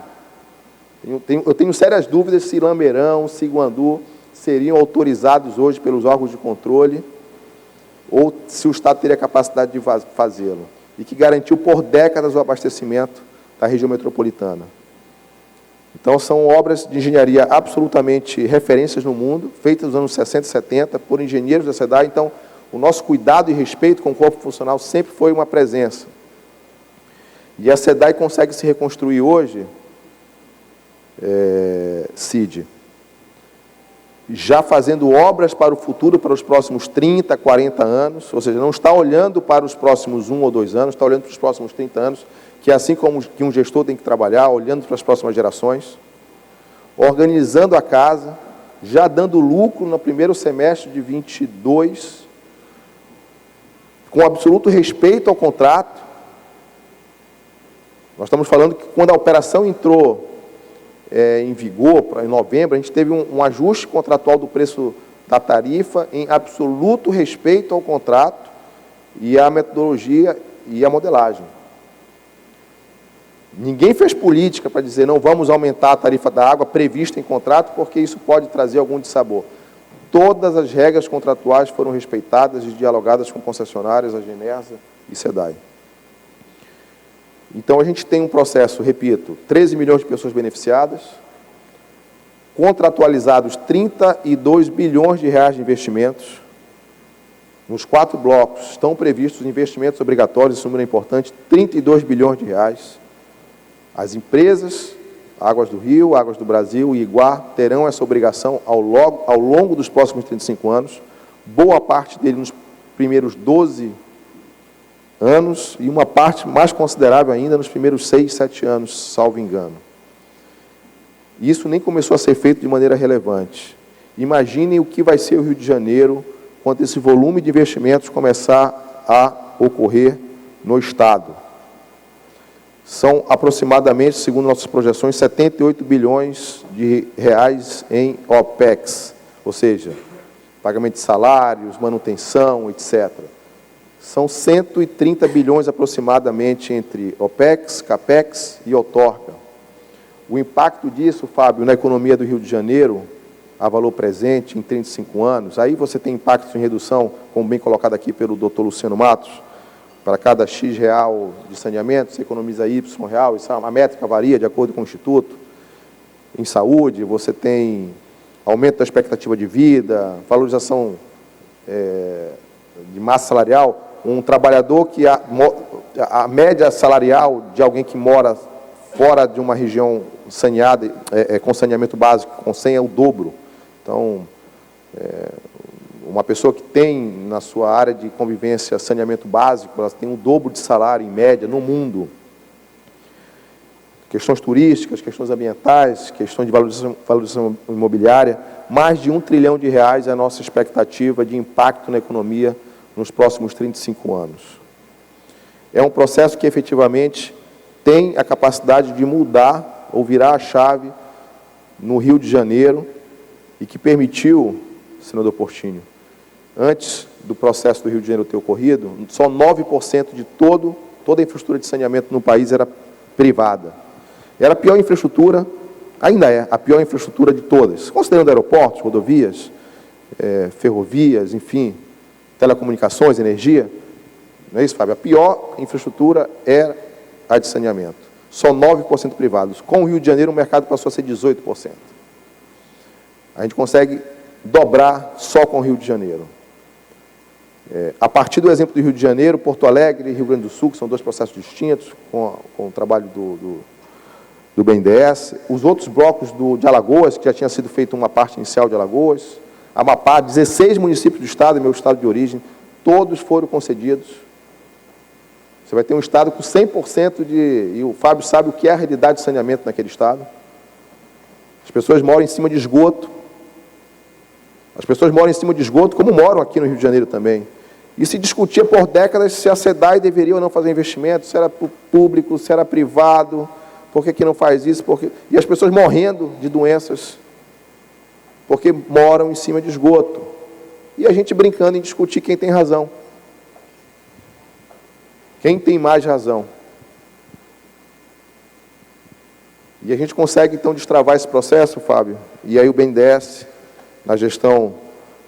Eu tenho sérias dúvidas se Lameirão, se Guandu seriam autorizados hoje pelos órgãos de controle ou se o Estado teria capacidade de fazê-lo. E que garantiu por décadas o abastecimento da região metropolitana. Então, são obras de engenharia absolutamente referências no mundo, feitas nos anos 60 e 70 por engenheiros da SEDAI. Então, o nosso cuidado e respeito com o corpo funcional sempre foi uma presença. E a SEDAI consegue se reconstruir hoje, Cid, já fazendo obras para o futuro, para os próximos 30, 40 anos, ou seja, não está olhando para os próximos 1 ou 2 anos, está olhando para os próximos 30 anos, que é assim como que um gestor tem que trabalhar, olhando para as próximas gerações, organizando a casa, já dando lucro no primeiro semestre de 22, com absoluto respeito ao contrato. Nós estamos falando que quando a operação entrou em vigor, em novembro, a gente teve um ajuste contratual do preço da tarifa em absoluto respeito ao contrato e à metodologia e à modelagem. Ninguém fez política para dizer não vamos aumentar a tarifa da água prevista em contrato, porque isso pode trazer algum dissabor. Todas as regras contratuais foram respeitadas e dialogadas com concessionárias, a Genersa e SEDAI. Então, a gente tem um processo, repito, 13 milhões de pessoas beneficiadas, contratualizados 32 bilhões de reais de investimentos. Nos 4 blocos estão previstos investimentos obrigatórios, esse número é importante, 32 bilhões de reais. As empresas, Águas do Rio, Águas do Brasil e Iguá, terão essa obrigação ao longo dos próximos 35 anos, boa parte dele nos primeiros 12 anos e uma parte mais considerável ainda nos primeiros 6, 7 anos, salvo engano. Isso nem começou a ser feito de maneira relevante. Imaginem o que vai ser o Rio de Janeiro quando esse volume de investimentos começar a ocorrer no Estado. São aproximadamente, segundo nossas projeções, 78 bilhões de reais em OPEX, ou seja, pagamento de salários, manutenção, etc. São 130 bilhões aproximadamente entre OPEX, CAPEX e outorga. O impacto disso, Fábio, na economia do Rio de Janeiro, a valor presente, em 35 anos, aí você tem impactos em redução, como bem colocado aqui pelo Dr. Luciano Matos, para cada X real de saneamento, você economiza Y real, isso, a métrica varia de acordo com o Instituto. Em saúde, você tem aumento da expectativa de vida, valorização de massa salarial. Um trabalhador que a média salarial de alguém que mora fora de uma região saneada, com saneamento básico, com 100 é o dobro. Então, uma pessoa que tem na sua área de convivência saneamento básico, ela tem o dobro de salário em média no mundo. Questões turísticas, questões ambientais, questões de valorização imobiliária, mais de R$1 trilhão é a nossa expectativa de impacto na economia nos próximos 35 anos. É um processo que efetivamente tem a capacidade de mudar ou virar a chave no Rio de Janeiro e que permitiu, senador Portinho, antes do processo do Rio de Janeiro ter ocorrido, só 9% de todo toda a infraestrutura de saneamento no país era privada. Era a pior infraestrutura, ainda é a pior infraestrutura de todas, considerando aeroportos, rodovias, ferrovias, enfim, telecomunicações, energia. Não é isso, Fábio? A pior infraestrutura é a de saneamento. Só 9% privados. Com o Rio de Janeiro, o mercado passou a ser 18%. A gente consegue dobrar só com o Rio de Janeiro. A partir do exemplo do Rio de Janeiro, Porto Alegre e Rio Grande do Sul, que são dois processos distintos, com o trabalho do BNDES, os outros blocos de Alagoas, que já tinha sido feita uma parte inicial de Alagoas, Amapá, 16 municípios do estado, meu estado de origem, todos foram concedidos. Você vai ter um estado com 100% e o Fábio sabe o que é a realidade de saneamento naquele estado. As pessoas moram em cima de esgoto. As pessoas moram em cima de esgoto, como moram aqui no Rio de Janeiro também. E se discutia por décadas se a SEDAI deveria ou não fazer investimento, se era público, se era privado, por que não faz isso? E as pessoas morrendo de doenças, porque moram em cima de esgoto. E a gente brincando em discutir quem tem razão. Quem tem mais razão? E a gente consegue, então, destravar esse processo, Fábio, e aí o BNDES, na gestão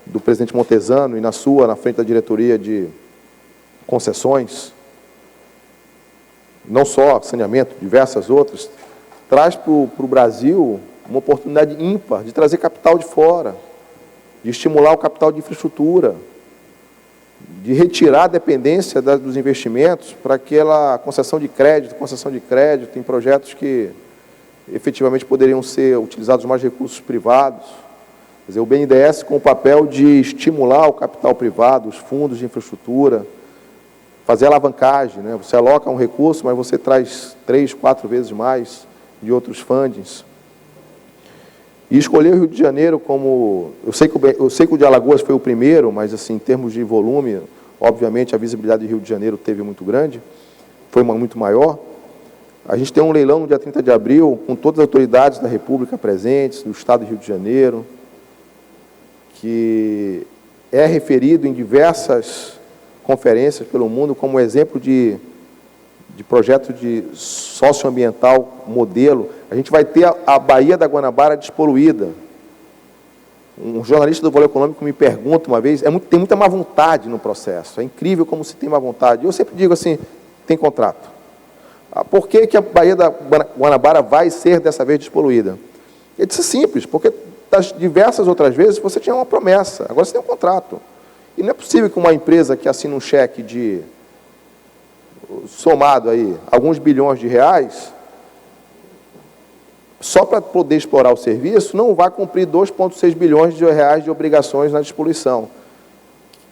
do presidente Montezano e na frente da diretoria de concessões, não só saneamento, diversas outras, traz para o Brasil uma oportunidade ímpar de trazer capital de fora, de estimular o capital de infraestrutura, de retirar a dependência dos investimentos para aquela concessão de crédito em projetos que efetivamente poderiam ser utilizados mais recursos privados. Quer dizer, o BNDES com o papel de estimular o capital privado, os fundos de infraestrutura, fazer alavancagem, né? Você aloca um recurso, mas você traz 3, 4 vezes mais de outros fundings. E escolher o Rio de Janeiro como... Eu sei que o de Alagoas foi o primeiro, mas assim, em termos de volume, obviamente a visibilidade do Rio de Janeiro teve muito grande, foi muito maior. A gente tem um leilão no dia 30 de abril, com todas as autoridades da República presentes, do Estado do Rio de Janeiro, que é referido em diversas conferências pelo mundo como exemplo de projeto de socioambiental modelo. A gente vai ter a Baía da Guanabara despoluída. Um jornalista do Valor Econômico me pergunta uma vez, tem muita má vontade no processo, é incrível como se tem má vontade. Eu sempre digo assim, tem contrato. Por que a Baía da Guanabara vai ser dessa vez despoluída? Ele disse simples, porque das diversas outras vezes você tinha uma promessa, agora você tem um contrato. E não é possível que uma empresa que assina um cheque de, somado aí, alguns bilhões de reais, só para poder explorar o serviço, não vá cumprir 2,6 bilhões de reais de obrigações na despoluição.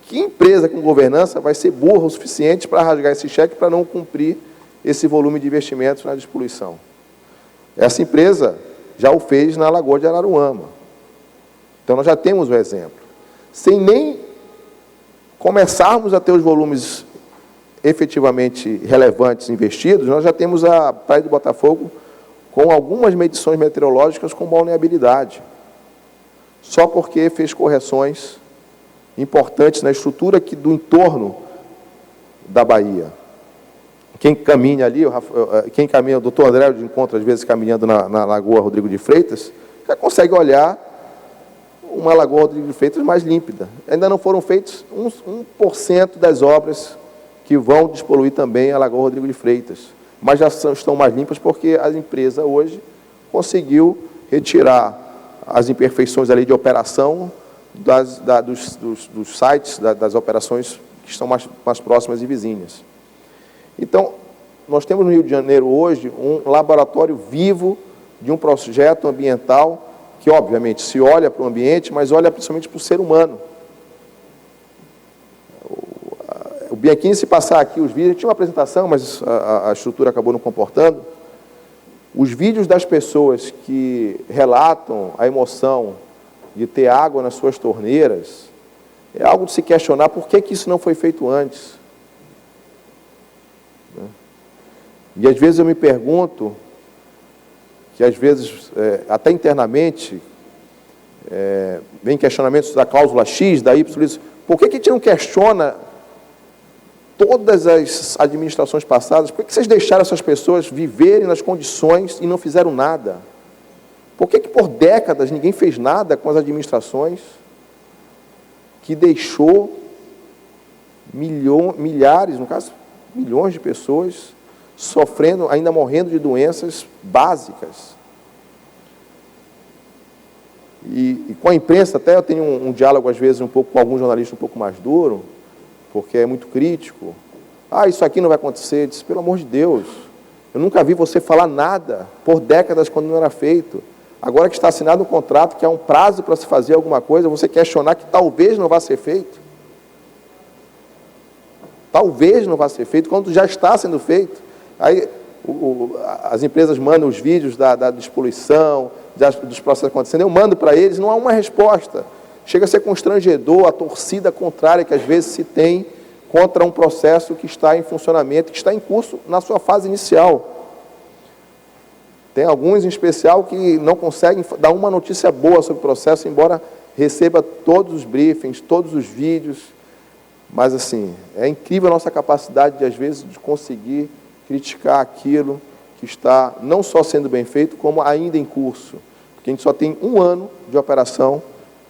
Que empresa com governança vai ser burra o suficiente para rasgar esse cheque para não cumprir esse volume de investimentos na despoluição? Essa empresa já o fez na Lagoa de Araruama. Então, nós já temos um exemplo. Sem nem começarmos a ter os volumes efetivamente relevantes investidos, nós já temos a Praia do Botafogo com algumas medições meteorológicas com balneabilidade. Só porque fez correções importantes na estrutura do entorno da Baía. Quem caminha ali, o doutor André de encontra às vezes caminhando na Lagoa Rodrigo de Freitas, já consegue olhar uma Lagoa Rodrigo de Freitas mais límpida. Ainda não foram feitos 1% das obras que vão despoluir também a Lagoa Rodrigo de Freitas, mas já estão mais limpas porque a empresa hoje conseguiu retirar as imperfeições ali de operação dos sites, das operações que estão mais próximas e vizinhas. Então, nós temos no Rio de Janeiro hoje um laboratório vivo de um projeto ambiental que, obviamente, se olha para o ambiente, mas olha principalmente para o ser humano. O Bianchini, se passar aqui os vídeos, tinha uma apresentação, mas a estrutura acabou não comportando. Os vídeos das pessoas que relatam a emoção de ter água nas suas torneiras, é algo de se questionar por que isso não foi feito antes. E às vezes eu me pergunto, que às vezes, até internamente, vem questionamentos da cláusula X, da Y, por que a gente não questiona todas as administrações passadas, por que vocês deixaram essas pessoas viverem nas condições e não fizeram nada? Por que por décadas ninguém fez nada com as administrações que deixou milhares, no caso, milhões de pessoas sofrendo, ainda morrendo de doenças básicas? E com a imprensa, até eu tenho um diálogo, às vezes, com algum jornalista um pouco mais duro, porque é muito crítico. Isso aqui não vai acontecer. Eu disse, pelo amor de Deus, eu nunca vi você falar nada por décadas quando não era feito. Agora que está assinado um contrato, que há um prazo para se fazer alguma coisa, você questionar que talvez não vá ser feito. Talvez não vá ser feito, quando já está sendo feito. Aí as empresas mandam os vídeos da despoluição, dos processos acontecendo, eu mando para eles, não há uma resposta. Chega a ser constrangedor a torcida contrária que às vezes se tem contra um processo que está em funcionamento, que está em curso na sua fase inicial. Tem alguns, em especial, que não conseguem dar uma notícia boa sobre o processo, embora receba todos os briefings, todos os vídeos. Mas, assim, é incrível a nossa capacidade, às vezes, de conseguir criticar aquilo que está não só sendo bem feito, como ainda em curso. Porque a gente só tem 1 ano de operação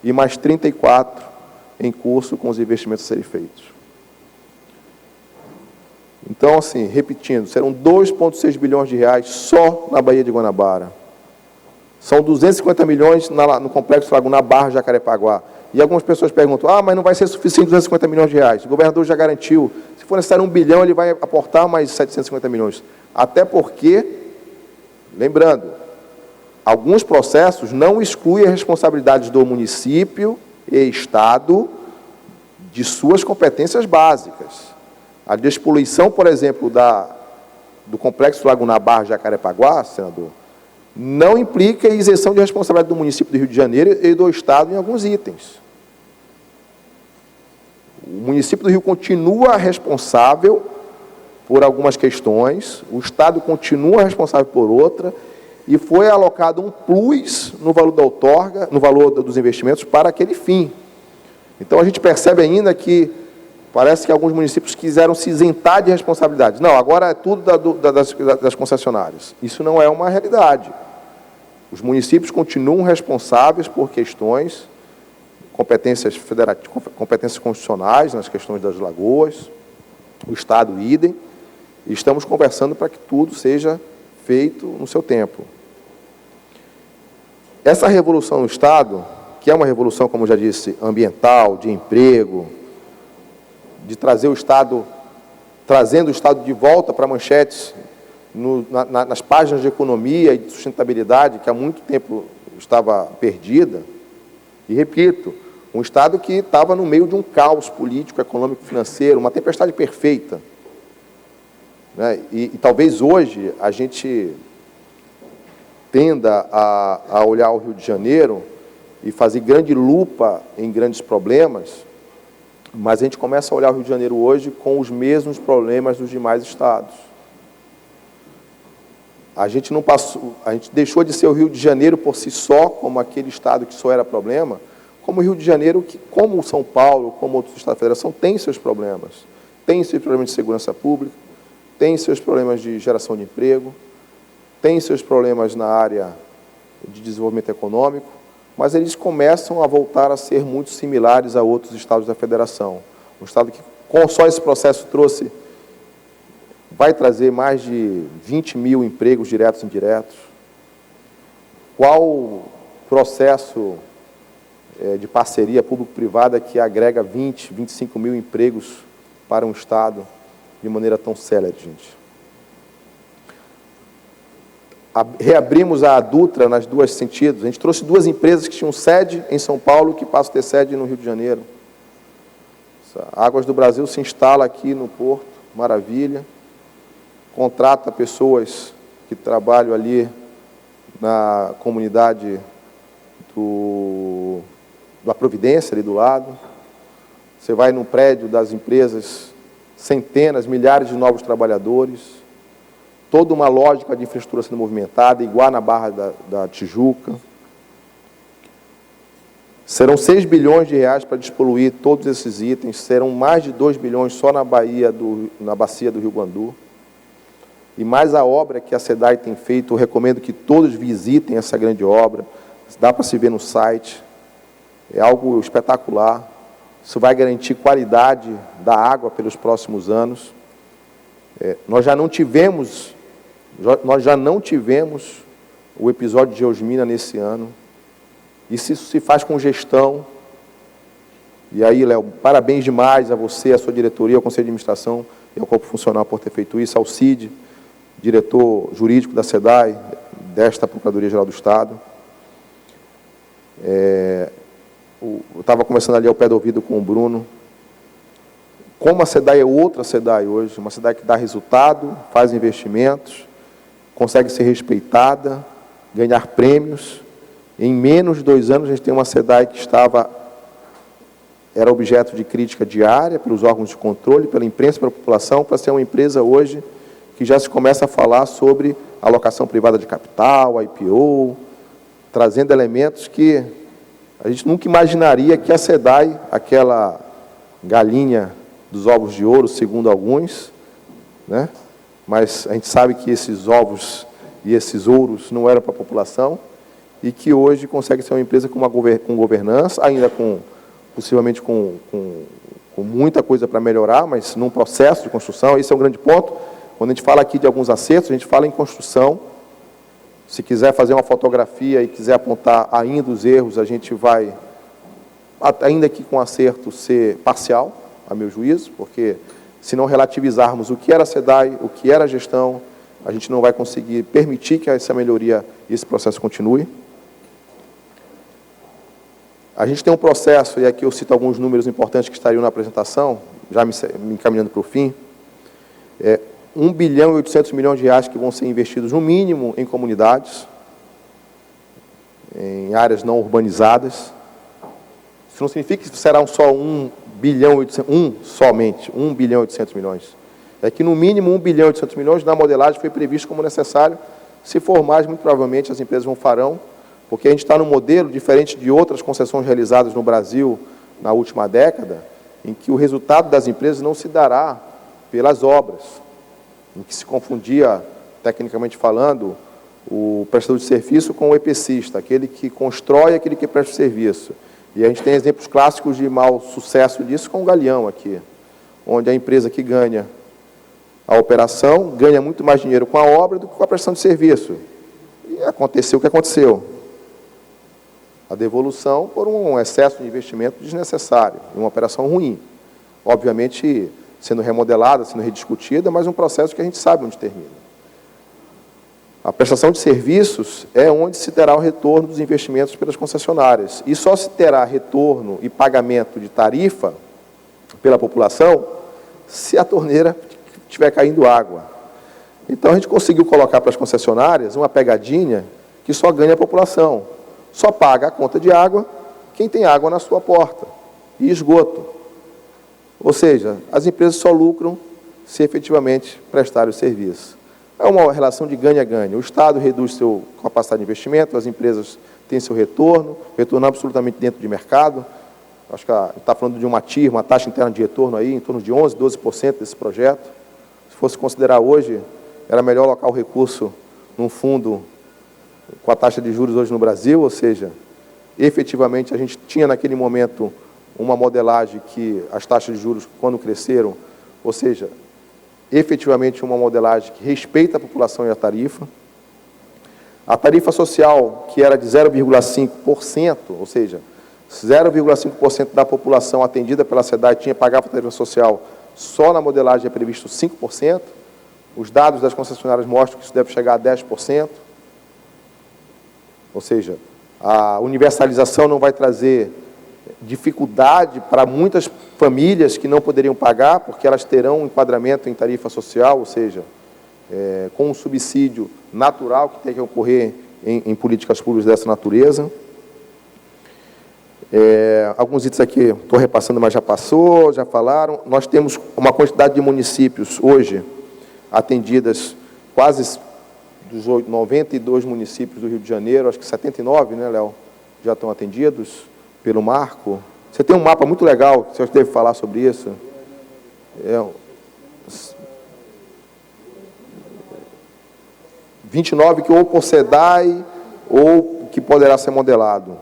e mais 34 em curso com os investimentos a serem feitos. Então, assim, repetindo, serão 2,6 bilhões de reais só na Baía de Guanabara. São 250 milhões no Complexo Laguna Barra, Jacarepaguá. E algumas pessoas perguntam, mas não vai ser suficiente 250 milhões de reais. O governador já garantiu, se for necessário 1 bilhão, ele vai aportar mais 750 milhões. Até porque, lembrando, alguns processos não excluem as responsabilidades do município e Estado de suas competências básicas. A despoluição, por exemplo, do Complexo Laguna Barra, Jacarepaguá, senador, não implica isenção de responsabilidade do município do Rio de Janeiro e do Estado em alguns itens. O município do Rio continua responsável por algumas questões, o Estado continua responsável por outra, e foi alocado um plus no valor da outorga, no valor dos investimentos para aquele fim. Então, a gente percebe ainda que parece que alguns municípios quiseram se isentar de responsabilidade. Não, agora é tudo das concessionárias. Isso não é uma realidade. Os municípios continuam responsáveis por questões, competências constitucionais, nas questões das lagoas, o Estado idem, e estamos conversando para que tudo seja feito no seu tempo. Essa revolução no Estado, que é uma revolução, como já disse, ambiental, de emprego, de trazer o Estado, trazendo o Estado de volta para manchetes nas páginas de economia e de sustentabilidade, que há muito tempo estava perdida. E, repito, um Estado que estava no meio de um caos político, econômico, financeiro, uma tempestade perfeita. Né? E talvez hoje a gente tenda a olhar o Rio de Janeiro e fazer grande lupa em grandes problemas, mas a gente começa a olhar o Rio de Janeiro hoje com os mesmos problemas dos demais estados. A gente deixou de ser o Rio de Janeiro por si só, como aquele estado que só era problema, como o Rio de Janeiro, que, como São Paulo, como outros estados da federação, tem seus problemas. Tem seus problemas de segurança pública, tem seus problemas de geração de emprego, tem seus problemas na área de desenvolvimento econômico, mas eles começam a voltar a ser muito similares a outros estados da federação. Um estado que, com só esse processo, vai trazer mais de 20 mil empregos diretos e indiretos. Qual processo de parceria público-privada que agrega 20, 25 mil empregos para um estado de maneira tão célere, gente? Reabrimos a Dutra nas duas sentidos. A gente trouxe 2 empresas que tinham sede em São Paulo que passam a ter sede no Rio de Janeiro. Águas do Brasil se instala aqui no Porto, maravilha. Contrata pessoas que trabalham ali na comunidade da Providência, ali do lado. Você vai no prédio das empresas, centenas, milhares de novos trabalhadores. Toda uma lógica de infraestrutura sendo movimentada, igual na Barra da Tijuca. Serão 6 bilhões de reais para despoluir todos esses itens, serão mais de 2 bilhões só na bacia do Rio Guandu. E mais a obra que a SEDAI tem feito, eu recomendo que todos visitem essa grande obra, dá para se ver no site, é algo espetacular. Isso vai garantir qualidade da água pelos próximos anos. Nós já não tivemos o episódio de Geosmina nesse ano. Isso se faz com gestão. E aí, Léo, parabéns demais a você, a sua diretoria, ao Conselho de Administração e ao Corpo Funcional por ter feito isso, ao CID, diretor jurídico da SEDAI, desta Procuradoria-Geral do Estado. Eu estava conversando ali ao pé do ouvido com o Bruno. Como a SEDAI é outra SEDAI hoje, uma SEDAI que dá resultado, faz investimentos, consegue ser respeitada, ganhar prêmios. Em menos de 2 anos, a gente tem uma SEDAI que era objeto de crítica diária pelos órgãos de controle, pela imprensa, pela população, para ser uma empresa hoje que já se começa a falar sobre alocação privada de capital, IPO, trazendo elementos que a gente nunca imaginaria que a SEDAI, aquela galinha dos ovos de ouro, segundo alguns, né? Mas a gente sabe que esses ovos e esses ouros não eram para a população, e que hoje consegue ser uma empresa com governança, ainda possivelmente com muita coisa para melhorar, mas num processo de construção. Esse é um grande ponto. Quando a gente fala aqui de alguns acertos, a gente fala em construção. Se quiser fazer uma fotografia e quiser apontar ainda os erros, a gente vai, ainda que com acerto, ser parcial, a meu juízo, porque se não relativizarmos o que era a SEDAI, o que era a gestão, a gente não vai conseguir permitir que essa melhoria e esse processo continue. A gente tem um processo, e aqui eu cito alguns números importantes que estariam na apresentação, já me encaminhando para o fim, 1 bilhão e 800 milhões de reais que vão ser investidos, no mínimo, em comunidades, em áreas não urbanizadas. Isso não significa que será só 1 bilhão e 800 milhões. É que, no mínimo, 1 bilhão e 800 milhões, na modelagem, foi previsto como necessário. Se for mais, muito provavelmente, as empresas farão, porque a gente está num modelo diferente de outras concessões realizadas no Brasil na última década, em que o resultado das empresas não se dará pelas obras, em que se confundia, tecnicamente falando, o prestador de serviço com o EPCista, aquele que constrói e aquele que presta o serviço. E a gente tem exemplos clássicos de mau sucesso disso com o Galeão aqui, onde a empresa que ganha a operação ganha muito mais dinheiro com a obra do que com a prestação de serviço. E aconteceu o que aconteceu. A devolução por um excesso de investimento desnecessário, em uma operação ruim. Obviamente, sendo remodelada, sendo rediscutida, mas um processo que a gente sabe onde termina. A prestação de serviços é onde se terá o retorno dos investimentos pelas concessionárias. E só se terá retorno e pagamento de tarifa pela população se a torneira estiver caindo água. Então, a gente conseguiu colocar para as concessionárias uma pegadinha que só ganha a população. Só paga a conta de água quem tem água na sua porta e esgoto. Ou seja, as empresas só lucram se efetivamente prestarem o serviço. É uma relação de ganha-ganha. O Estado reduz sua capacidade de investimento, as empresas têm seu retorno absolutamente dentro de mercado. Acho que a gente está falando de uma TIR, uma taxa interna de retorno aí, em torno de 11%, 12% desse projeto. Se fosse considerar hoje, era melhor alocar o recurso num fundo com a taxa de juros hoje no Brasil, ou seja, efetivamente a gente tinha naquele momento uma modelagem que as taxas de juros, quando cresceram, ou seja, efetivamente uma modelagem que respeita a população e a tarifa. A tarifa social, que era de 0,5%, ou seja, 0,5% da população atendida pela SEDAI pagava a tarifa social, só na modelagem é previsto 5%. Os dados das concessionárias mostram que isso deve chegar a 10%. Ou seja, a universalização não vai trazer dificuldade para muitas famílias que não poderiam pagar, porque elas terão um enquadramento em tarifa social, ou seja, com um subsídio natural que tem que ocorrer em políticas públicas dessa natureza. Alguns itens aqui estou repassando, mas já passou, já falaram. Nós temos uma quantidade de municípios hoje atendidas, quase dos 92 municípios do Rio de Janeiro, acho que 79, né, Léo, já estão atendidos pelo marco. Você tem um mapa muito legal, você deve falar sobre isso. 29 que ou por SEDAI ou que poderá ser modelado.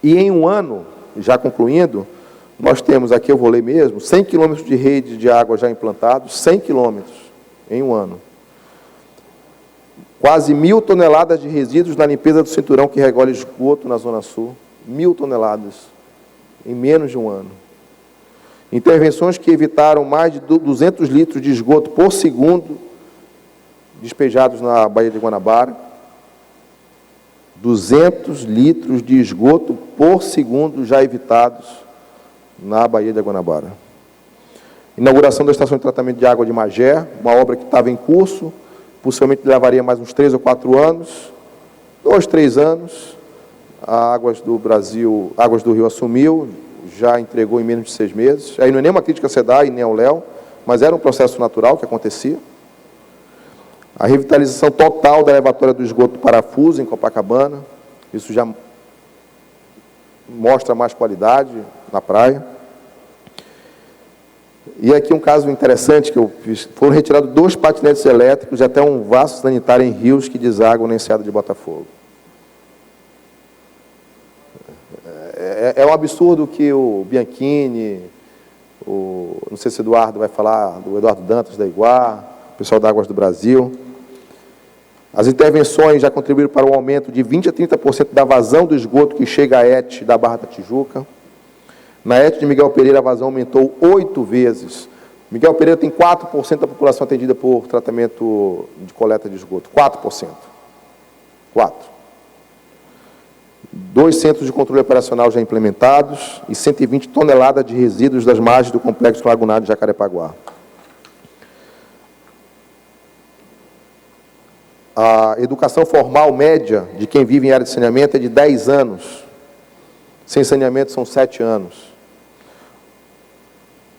E em um ano, já concluindo, nós temos, aqui eu vou ler mesmo, 100 quilômetros de rede de água já implantados, 100 quilômetros em um ano. Quase 1.000 toneladas de resíduos na limpeza do cinturão que regole esgoto na Zona Sul. 1.000 toneladas em menos de um ano. Intervenções que evitaram mais de 200 litros de esgoto por segundo despejados na Baía de Guanabara. 200 litros de esgoto por segundo já evitados na Baía de Guanabara. Inauguração da estação de tratamento de água de Magé, uma obra que estava em curso, possivelmente levaria mais uns 3 ou 4 anos, 2, 3 anos. A Águas do Brasil, Águas do Rio assumiu, já entregou em menos de 6 meses. Aí não é nem uma crítica à SEDAI, nem ao Léo, mas era um processo natural que acontecia. A revitalização total da elevatória do esgoto do Parafuso, em Copacabana. Isso já mostra mais qualidade na praia. E aqui um caso interessante que eu fiz. Foram retirados 2 patinetes elétricos e até um vaso sanitário em rios que desaguam na enseada de Botafogo. É um absurdo que o Bianchini, não sei se o Eduardo vai falar, do Eduardo Dantas da Iguá, o pessoal da Águas do Brasil. As intervenções já contribuíram para o aumento de 20% a 30% da vazão do esgoto que chega à ET da Barra da Tijuca. Na ET de Miguel Pereira, a vazão aumentou 8 vezes. Miguel Pereira tem 4% da população atendida por tratamento de coleta de esgoto. 4%. 4%. 2 centros de controle operacional já implementados e 120 toneladas de resíduos das margens do complexo lagunar de Jacarepaguá. A educação formal média de quem vive em área de saneamento é de 10 anos. Sem saneamento são 7 anos.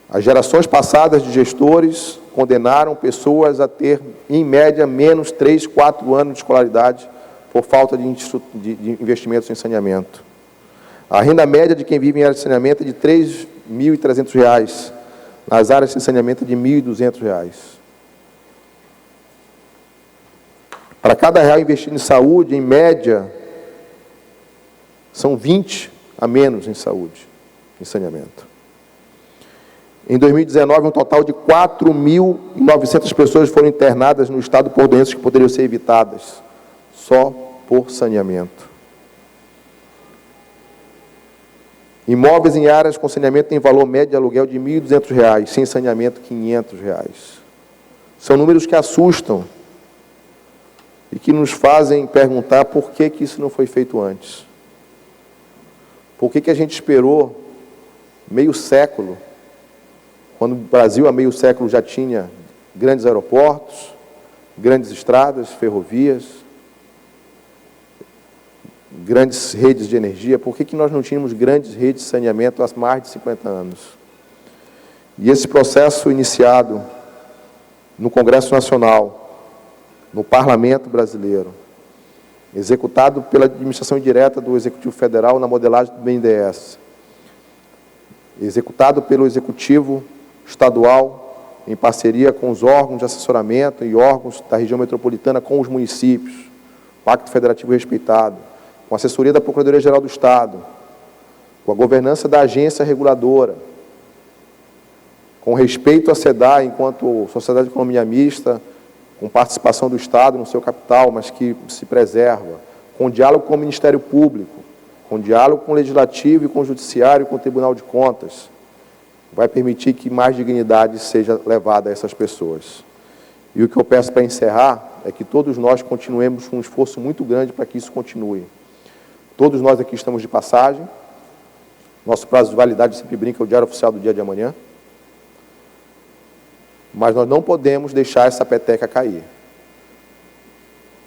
As gerações passadas de gestores condenaram pessoas a ter, em média, menos 3, 4 anos de escolaridade por falta de investimentos em saneamento. A renda média de quem vive em área de saneamento é de R$ 3.300. Nas áreas de saneamento é de R$ 1.200. Para cada real investido em saúde, em média, são 20 a menos em saúde, em saneamento. Em 2019, um total de 4.900 pessoas foram internadas no estado por doenças que poderiam ser evitadas, só por saneamento. Imóveis em áreas com saneamento têm valor médio de aluguel de R$ 1.200, sem saneamento R$ 500. São números que assustam e que nos fazem perguntar por que isso não foi feito antes. Por que a gente esperou meio século, quando o Brasil há meio século já tinha grandes aeroportos, grandes estradas, ferrovias, grandes redes de energia? Por que nós não tínhamos grandes redes de saneamento há mais de 50 anos? E esse processo iniciado no Congresso Nacional, no Parlamento Brasileiro, executado pela administração indireta do Executivo Federal na modelagem do BNDES, executado pelo Executivo Estadual em parceria com os órgãos de assessoramento e órgãos da região metropolitana com os municípios, Pacto Federativo respeitado, com a assessoria da Procuradoria-Geral do Estado, com a governança da agência reguladora, com respeito à SEDAI enquanto Sociedade de Economia Mista, com participação do Estado no seu capital, mas que se preserva, com diálogo com o Ministério Público, com diálogo com o Legislativo e com o Judiciário e com o Tribunal de Contas, vai permitir que mais dignidade seja levada a essas pessoas. E o que eu peço para encerrar é que todos nós continuemos com um esforço muito grande para que isso continue. Todos nós aqui estamos de passagem, nosso prazo de validade, sempre brinca, é o diário oficial do dia de amanhã, mas nós não podemos deixar essa peteca cair.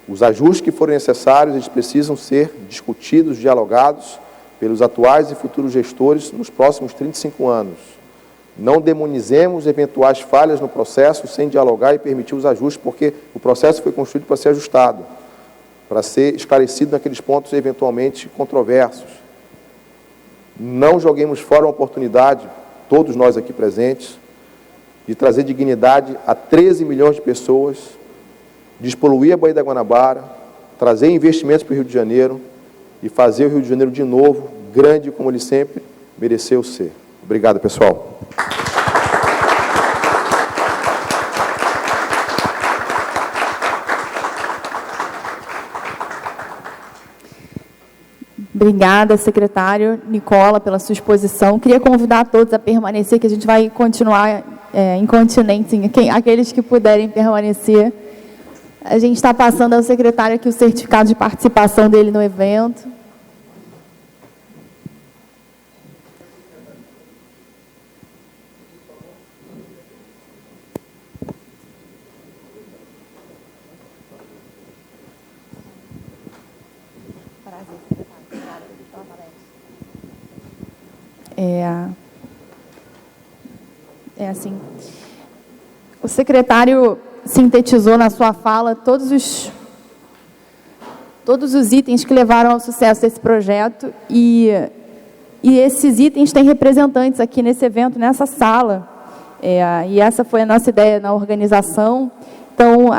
Os ajustes que forem necessários, eles precisam ser discutidos, dialogados pelos atuais e futuros gestores nos próximos 35 anos. Não demonizemos eventuais falhas no processo sem dialogar e permitir os ajustes, porque o processo foi construído para ser ajustado, para ser esclarecido naqueles pontos eventualmente controversos. Não joguemos fora uma oportunidade, todos nós aqui presentes, de trazer dignidade a 13 milhões de pessoas, despoluir a Baía da Guanabara, trazer investimentos para o Rio de Janeiro e fazer o Rio de Janeiro de novo grande como ele sempre mereceu ser. Obrigado, pessoal. Obrigada, secretário Nicola, pela sua exposição. Queria convidar todos a permanecer, que a gente vai continuar incontinentes, aqueles que puderem permanecer. A gente está passando ao secretário aqui o certificado de participação dele no evento. Assim, o secretário sintetizou na sua fala todos os itens que levaram ao sucesso desse projeto e esses itens têm representantes aqui nesse evento, nessa sala, e essa foi a nossa ideia na organização. Então,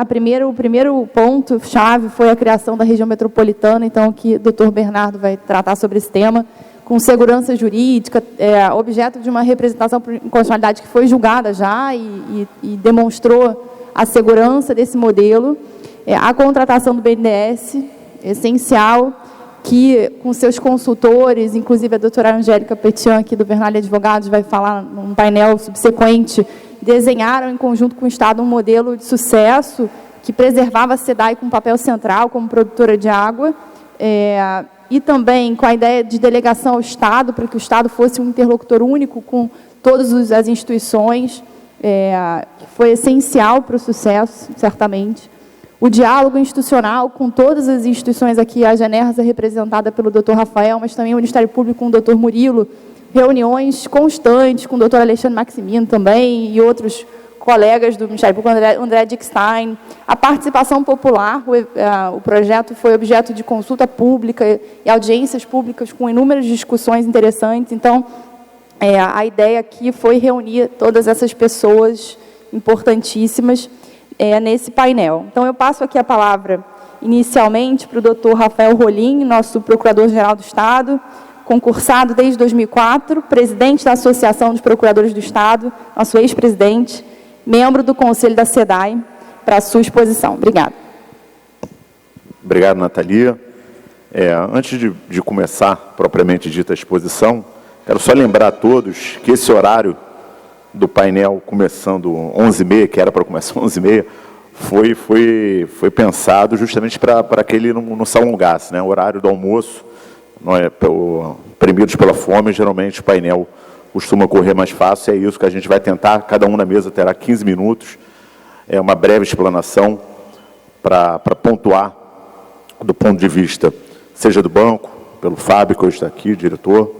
o primeiro ponto-chave foi a criação da região metropolitana, então aqui o doutor Bernardo vai tratar sobre esse tema, com segurança jurídica, objeto de uma representação por inconstitucionalidade que foi julgada já e demonstrou a segurança desse modelo. A contratação do BNDES, essencial, que com seus consultores, inclusive a doutora Angélica Petian, aqui do Vernalha Advogados, vai falar num painel subsequente, desenharam em conjunto com o Estado um modelo de sucesso que preservava a SEDAI com papel central como produtora de água, e também com a ideia de delegação ao Estado, para que o Estado fosse um interlocutor único com todas as instituições, que foi essencial para o sucesso, certamente. O diálogo institucional com todas as instituições aqui, a Genersa representada pelo doutor Rafael, mas também o Ministério Público com o doutor Murilo, reuniões constantes com o doutor Alexandre Maximino também e outros colegas do Ministério Público, André Dickstein. A participação popular, o projeto foi objeto de consulta pública e audiências públicas com inúmeras discussões interessantes. Então, a ideia aqui foi reunir todas essas pessoas importantíssimas nesse painel. Então, eu passo aqui a palavra, inicialmente, para o doutor Rafael Rolim, nosso Procurador-Geral do Estado, concursado desde 2004, presidente da Associação dos Procuradores do Estado, nosso ex-presidente, membro do Conselho da SEDAI, para a sua exposição. Obrigada. Obrigado, Natalia. Antes de começar, propriamente dita, a exposição, quero só lembrar a todos que esse horário do painel começando 11h30, que era para começar 11h30, foi pensado justamente para que ele não se alongasse, né? O horário do almoço, premidos pela fome, geralmente o painel costuma correr mais fácil, é isso que a gente vai tentar, cada um na mesa terá 15 minutos, uma breve explanação para pontuar do ponto de vista, seja do banco, pelo Fábio, que hoje está aqui, diretor,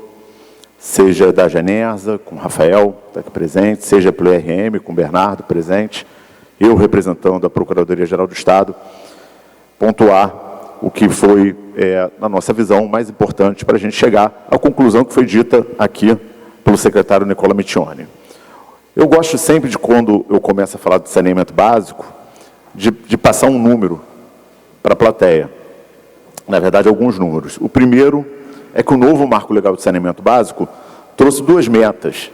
seja da Genersa, com o Rafael, está aqui presente, seja pelo RM, com o Bernardo, presente, eu representando a Procuradoria-Geral do Estado, pontuar o que foi, na nossa visão, mais importante para a gente chegar à conclusão que foi dita aqui pelo secretário Nicola Mittioni. Eu gosto sempre de, quando eu começo a falar de saneamento básico, de passar um número para a plateia. Na verdade, alguns números. O primeiro é que o novo Marco Legal de Saneamento Básico trouxe duas metas.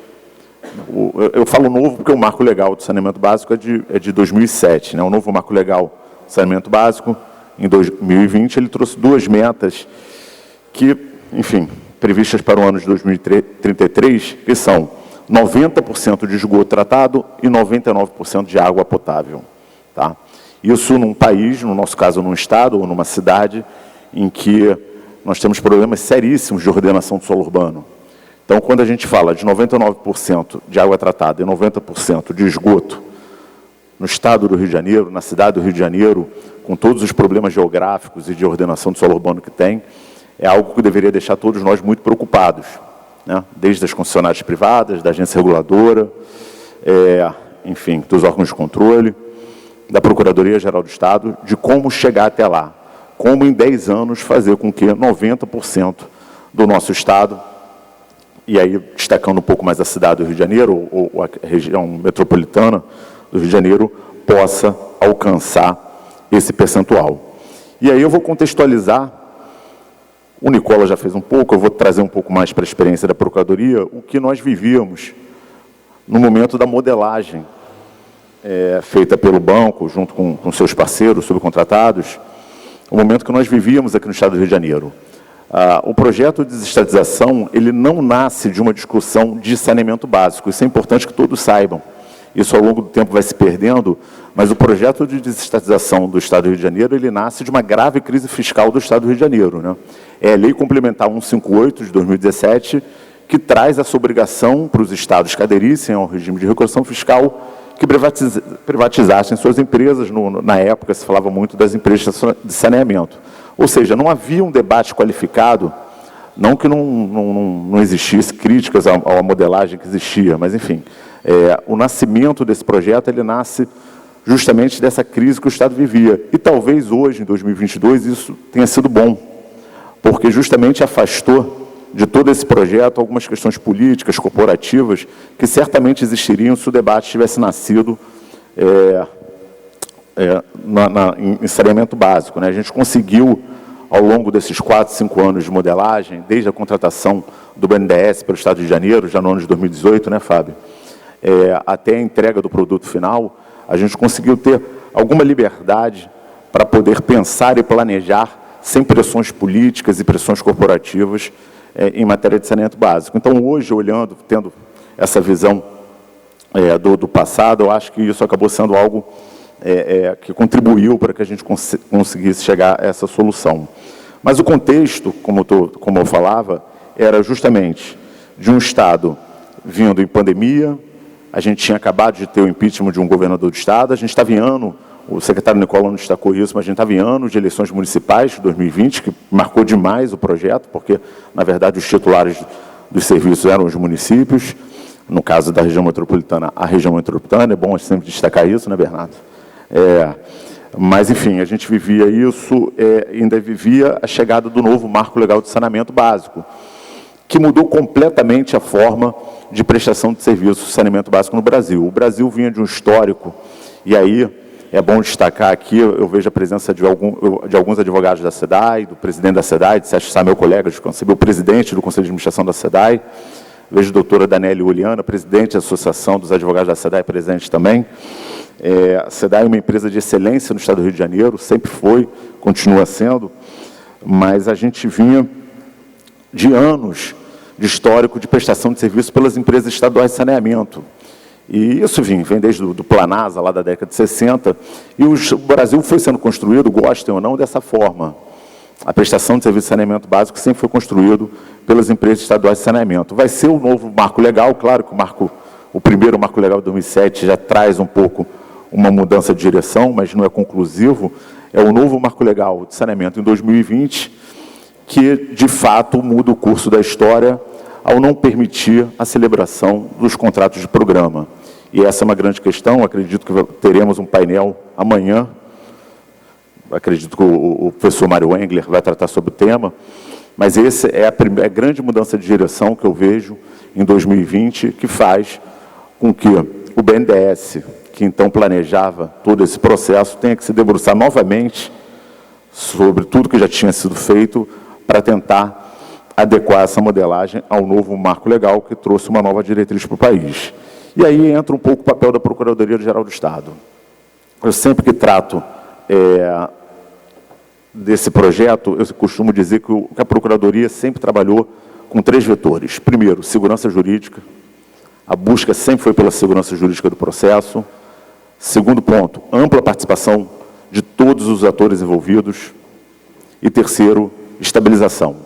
Eu falo novo porque o Marco Legal de Saneamento Básico é de 2007. Né? O novo Marco Legal de Saneamento Básico, em 2020, ele trouxe duas metas que, enfim, previstas para o ano de 2033, que são 90% de esgoto tratado e 99% de água potável. Tá? Isso num país, no nosso caso num estado ou numa cidade, em que nós temos problemas seríssimos de ordenação do solo urbano. Então, quando a gente fala de 99% de água tratada e 90% de esgoto no estado do Rio de Janeiro, na cidade do Rio de Janeiro, com todos os problemas geográficos e de ordenação do solo urbano que tem, é algo que deveria deixar todos nós muito preocupados, né? Desde as concessionárias privadas, da agência reguladora, enfim, dos órgãos de controle, da Procuradoria-Geral do Estado, de como chegar até lá, como em 10 anos fazer com que 90% do nosso Estado e aí destacando um pouco mais a cidade do Rio de Janeiro, ou a região metropolitana do Rio de Janeiro, possa alcançar esse percentual. E aí eu vou contextualizar, o Nicola já fez um pouco, eu vou trazer um pouco mais para a experiência da Procuradoria, o que nós vivíamos no momento da modelagem feita pelo banco, junto com seus parceiros subcontratados, o momento que nós vivíamos aqui no Estado do Rio de Janeiro. O projeto de desestatização, ele não nasce de uma discussão de saneamento básico, isso é importante que todos saibam. Isso ao longo do tempo vai se perdendo, mas o projeto de desestatização do Estado do Rio de Janeiro, ele nasce de uma grave crise fiscal do Estado do Rio de Janeiro, né? É a Lei Complementar 158 de 2017, que traz essa obrigação para os estados que aderissem ao regime de recuperação fiscal, que privatizassem suas empresas. Na época se falava muito das empresas de saneamento. Ou seja, não havia um debate qualificado, não que não existisse críticas à modelagem que existia, mas enfim, o nascimento desse projeto, ele nasce justamente dessa crise que o Estado vivia. E talvez hoje, em 2022, isso tenha sido bom, porque justamente afastou de todo esse projeto algumas questões políticas, corporativas, que certamente existiriam se o debate tivesse nascido em saneamento básico, né? A gente conseguiu, ao longo desses 4, 5 anos de modelagem, desde a contratação do BNDES pelo Estado de Janeiro, já no ano de 2018, né, Fábio? Até a entrega do produto final, a gente conseguiu ter alguma liberdade para poder pensar e planejar sem pressões políticas e pressões corporativas em matéria de saneamento básico. Então, hoje, olhando, tendo essa visão do passado, eu acho que isso acabou sendo algo que contribuiu para que a gente conseguisse chegar a essa solução. Mas o contexto, como eu falava, era justamente de um Estado vindo em pandemia, a gente tinha acabado de ter o impeachment de um governador do Estado, a gente estava em ano, o secretário Nicola não destacou isso, mas a gente estava em ano de eleições municipais de 2020, que marcou demais o projeto, porque, na verdade, os titulares dos serviços eram os municípios, no caso da região metropolitana, a região metropolitana, é bom sempre destacar isso, né, Bernardo? Mas, enfim, a gente vivia isso, ainda vivia a chegada do novo Marco Legal de Saneamento Básico, que mudou completamente a forma de prestação de serviço de saneamento básico no Brasil. O Brasil vinha de um histórico, e aí é bom destacar aqui, eu vejo a presença de alguns advogados da SEDAI, do presidente da SEDAI, de Sérgio Sá, meu colega de conselho, o presidente do Conselho de Administração da SEDAI, vejo a doutora Daniele Uliana, presidente da Associação dos Advogados da SEDAI, presente também. A SEDAI é uma empresa de excelência no Estado do Rio de Janeiro, sempre foi, continua sendo, mas a gente vinha de anos de histórico de prestação de serviço pelas empresas estaduais de saneamento. E isso vem desde o Planasa, lá da década de 60, e o Brasil foi sendo construído, gostem ou não, dessa forma. A prestação de serviço de saneamento básico sempre foi construído pelas empresas estaduais de saneamento. Vai ser o novo marco legal, claro que o primeiro marco legal de 2007 já traz um pouco uma mudança de direção, mas não é conclusivo. É o novo marco legal de saneamento em 2020, que, de fato, muda o curso da história ao não permitir a celebração dos contratos de programa. E essa é uma grande questão, acredito que teremos um painel amanhã, acredito que o professor Mário Engler vai tratar sobre o tema, mas essa é a grande mudança de direção que eu vejo em 2020, que faz com que o BNDES, que então planejava todo esse processo, tenha que se debruçar novamente sobre tudo que já tinha sido feito para tentar adequar essa modelagem ao novo marco legal que trouxe uma nova diretriz para o país. E aí entra um pouco o papel da Procuradoria-Geral do Estado. Eu sempre que trato desse projeto, eu costumo dizer que a Procuradoria sempre trabalhou com 3 vetores. Primeiro, segurança jurídica. A busca sempre foi pela segurança jurídica do processo. Segundo ponto, ampla participação de todos os atores envolvidos. E terceiro, estabilização.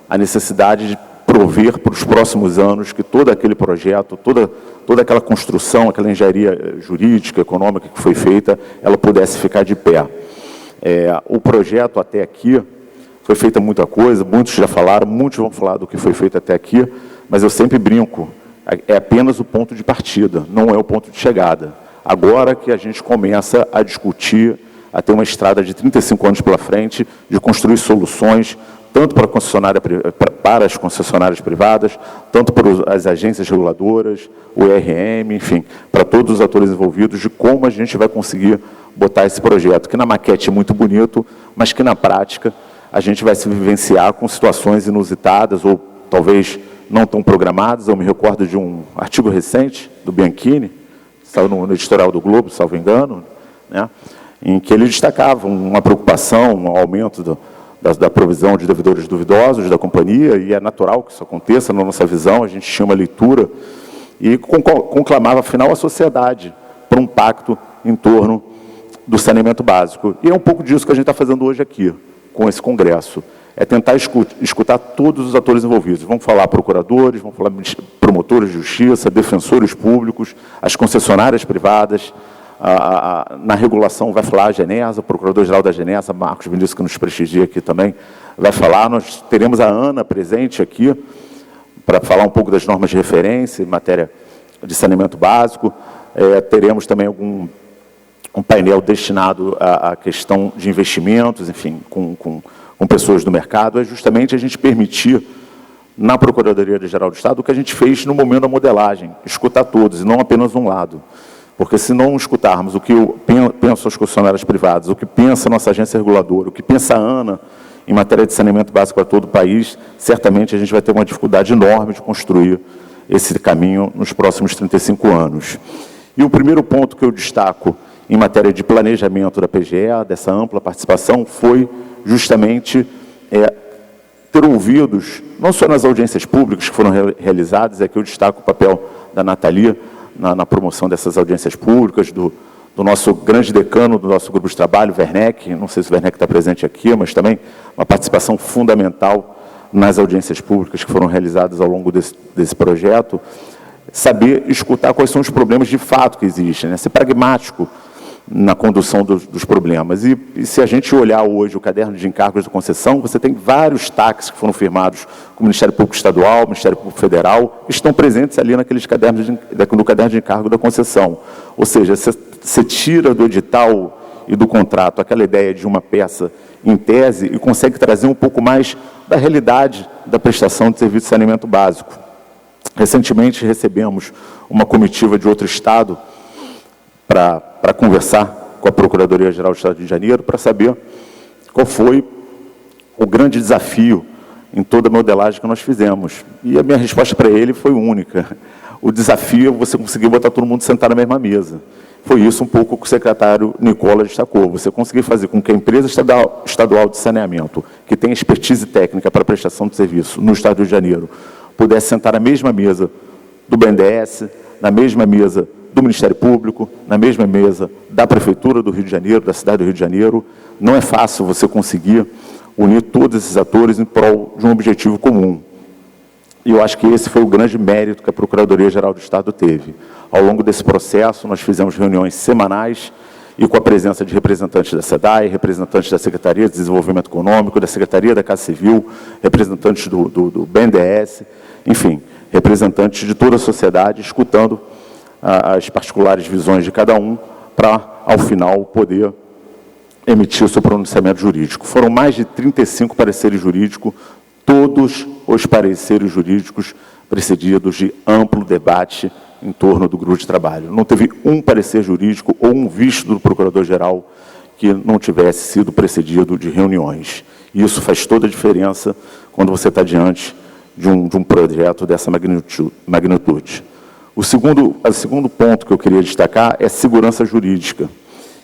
A necessidade de prover para os próximos anos que todo aquele projeto, toda aquela construção, aquela engenharia jurídica, econômica que foi feita, ela pudesse ficar de pé. O projeto até aqui, foi feita muita coisa, muitos já falaram, muitos vão falar do que foi feito até aqui, mas eu sempre brinco, é apenas o ponto de partida, não é o ponto de chegada. Agora que a gente começa a discutir, a ter uma estrada de 35 anos pela frente, de construir soluções tanto para as concessionárias privadas, tanto para as agências reguladoras, o IRM, enfim, para todos os atores envolvidos, de como a gente vai conseguir botar esse projeto, que na maquete é muito bonito, mas que na prática a gente vai se vivenciar com situações inusitadas ou talvez não tão programadas. Eu me recordo de um artigo recente do Bianchini, estava no editorial do Globo, salvo engano, né, em que ele destacava uma preocupação, um aumento da provisão de devedores duvidosos da companhia, e é natural que isso aconteça. Na nossa visão, a gente tinha uma leitura e conclamava, afinal, a sociedade para um pacto em torno do saneamento básico. E é um pouco disso que a gente está fazendo hoje aqui, com esse congresso. É tentar escutar todos os atores envolvidos. Vamos falar procuradores, vamos falar promotores de justiça, defensores públicos, as concessionárias privadas. Na regulação vai falar a Genesa, o procurador-geral da Genesa, Marcos Vinícius, que nos prestigia aqui também, vai falar. Nós teremos a Ana presente aqui para falar um pouco das normas de referência em matéria de saneamento básico. Teremos também um painel destinado à questão de investimentos, enfim, com pessoas do mercado. É justamente a gente permitir, na Procuradoria-Geral do Estado, o que a gente fez no momento da modelagem, escutar todos, e não apenas um lado. Porque se não escutarmos o que pensam as concessionárias privadas, o que pensa a nossa agência reguladora, o que pensa a ANA em matéria de saneamento básico para todo o país, certamente a gente vai ter uma dificuldade enorme de construir esse caminho nos próximos 35 anos. E o primeiro ponto que eu destaco em matéria de planejamento da PGE, dessa ampla participação, foi justamente ter ouvidos, não só nas audiências públicas que foram realizadas, aqui eu destaco o papel da Nathalie na promoção dessas audiências públicas, do nosso grande decano do nosso grupo de trabalho, Werneck, não sei se o Werneck está presente aqui, mas também uma participação fundamental nas audiências públicas que foram realizadas ao longo desse projeto, saber escutar quais são os problemas de fato que existem, né? Ser pragmático na condução dos problemas. E se a gente olhar hoje o caderno de encargos de concessão, você tem vários TACs que foram firmados com o Ministério Público Estadual, o Ministério Público Federal, que estão presentes ali naqueles cadernos no caderno de encargo da concessão. Ou seja, você tira do edital e do contrato aquela ideia de uma peça em tese e consegue trazer um pouco mais da realidade da prestação de serviço de saneamento básico. Recentemente recebemos uma comitiva de outro estado para conversar com a Procuradoria-Geral do Estado do Rio de Janeiro, para saber qual foi o grande desafio em toda a modelagem que nós fizemos. E a minha resposta para ele foi única. O desafio é você conseguir botar todo mundo sentar na mesma mesa. Foi isso um pouco que o secretário Nicola destacou. Você conseguir fazer com que a empresa estadual de saneamento, que tem expertise técnica para prestação de serviço no Estado do Rio de Janeiro, pudesse sentar na mesma mesa do BNDES, na mesma mesa do Ministério Público, na mesma mesa da Prefeitura do Rio de Janeiro, da cidade do Rio de Janeiro. Não é fácil você conseguir unir todos esses atores em prol de um objetivo comum. E eu acho que esse foi o grande mérito que a Procuradoria-Geral do Estado teve. Ao longo desse processo, nós fizemos reuniões semanais e com a presença de representantes da SEDAI, representantes da Secretaria de Desenvolvimento Econômico, da Secretaria da Casa Civil, representantes do BNDES, enfim, representantes de toda a sociedade, escutando as particulares visões de cada um, para, ao final, poder emitir o seu pronunciamento jurídico. Foram mais de 35 pareceres jurídicos, todos os pareceres jurídicos precedidos de amplo debate em torno do grupo de trabalho. Não teve um parecer jurídico ou um visto do Procurador-Geral que não tivesse sido precedido de reuniões. E isso faz toda a diferença quando você está diante de um projeto dessa magnitude. O segundo ponto que eu queria destacar é segurança jurídica.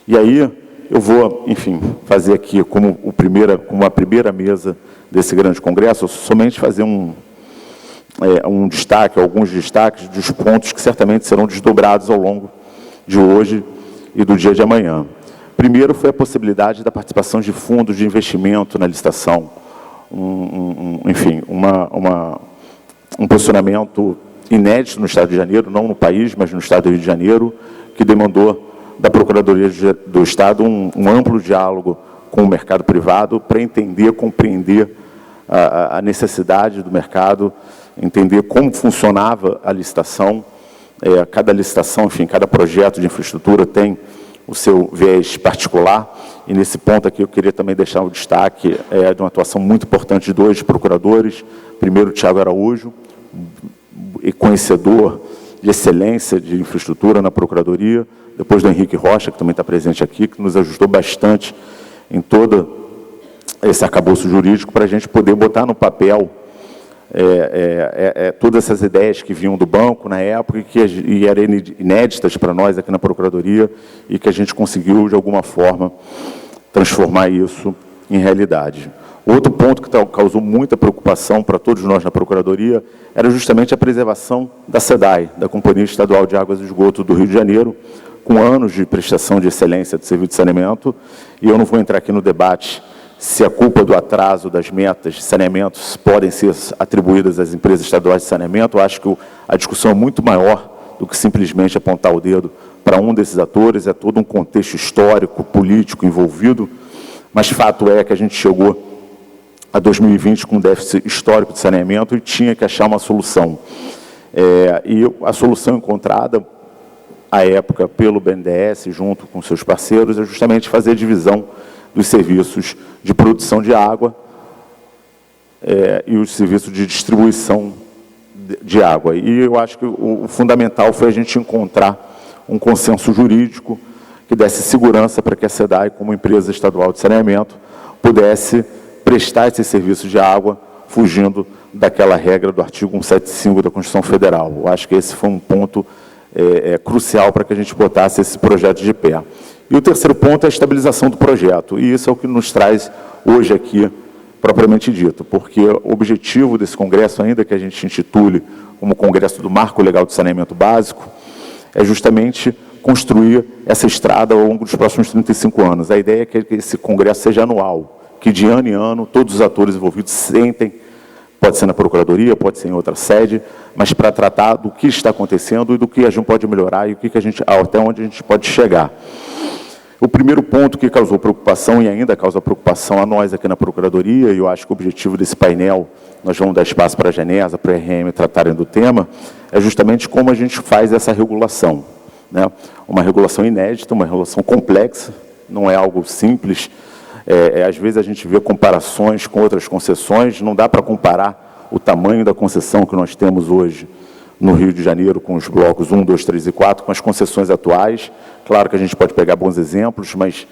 E aí eu vou, enfim, fazer aqui como a primeira mesa desse grande congresso, somente fazer alguns destaques dos pontos que certamente serão desdobrados ao longo de hoje e do dia de amanhã. Primeiro foi a possibilidade da participação de fundos de investimento na licitação. Enfim, um posicionamento inédito no Estado de Janeiro, não no país, mas no Estado do Rio de Janeiro, que demandou da Procuradoria do Estado um amplo diálogo com o mercado privado para entender, compreender a necessidade do mercado, entender como funcionava a licitação. Cada licitação, enfim, cada projeto de infraestrutura tem o seu viés particular, e nesse ponto aqui eu queria também deixar o destaque de uma atuação muito importante de 2 procuradores. Primeiro, o Thiago Araújo, conhecedor de excelência de infraestrutura na Procuradoria, depois do Henrique Rocha, que também está presente aqui, que nos ajudou bastante em todo esse arcabouço jurídico para a gente poder botar no papel todas essas ideias que vinham do banco na época e eram inéditas para nós aqui na Procuradoria e que a gente conseguiu, de alguma forma, transformar isso em realidade. Outro ponto que causou muita preocupação para todos nós na Procuradoria era justamente a preservação da SEDAI, da Companhia Estadual de Águas e Esgoto do Rio de Janeiro, com anos de prestação de excelência de serviço de saneamento, e eu não vou entrar aqui no debate se a culpa do atraso das metas de saneamento podem ser atribuídas às empresas estaduais de saneamento. Eu acho que a discussão é muito maior do que simplesmente apontar o dedo para um desses atores, é todo um contexto histórico, político envolvido, mas fato é que a gente chegou a 2020 com um déficit histórico de saneamento e tinha que achar uma solução. E a solução encontrada, à época, pelo BNDES, junto com seus parceiros, é justamente fazer a divisão dos serviços de produção de água e os serviços de distribuição de água. E eu acho que o fundamental foi a gente encontrar um consenso jurídico que desse segurança para que a SEDAI, como empresa estadual de saneamento, pudesse prestar esses serviços de água, fugindo daquela regra do artigo 175 da Constituição Federal. Eu acho que esse foi um ponto crucial para que a gente botasse esse projeto de pé. E o terceiro ponto é a estabilização do projeto, e isso é o que nos traz hoje aqui, propriamente dito, porque o objetivo desse congresso, ainda que a gente intitule como Congresso do Marco Legal de Saneamento Básico, é justamente construir essa estrada ao longo dos próximos 35 anos. A ideia é que esse congresso seja anual, que de ano em ano todos os atores envolvidos sentem, pode ser na Procuradoria, pode ser em outra sede, mas para tratar do que está acontecendo e do que a gente pode melhorar e até onde a gente pode chegar. O primeiro ponto que causou preocupação e ainda causa preocupação a nós aqui na Procuradoria, e eu acho que o objetivo desse painel, nós vamos dar espaço para a Genesa, para a RM tratarem do tema, é justamente como a gente faz essa regulação, né? Uma regulação inédita, uma regulação complexa, não é algo simples. Às vezes a gente vê comparações com outras concessões, não dá para comparar o tamanho da concessão que nós temos hoje no Rio de Janeiro com os blocos 1, 2, 3 e 4, com as concessões atuais. Claro que a gente pode pegar bons exemplos, mas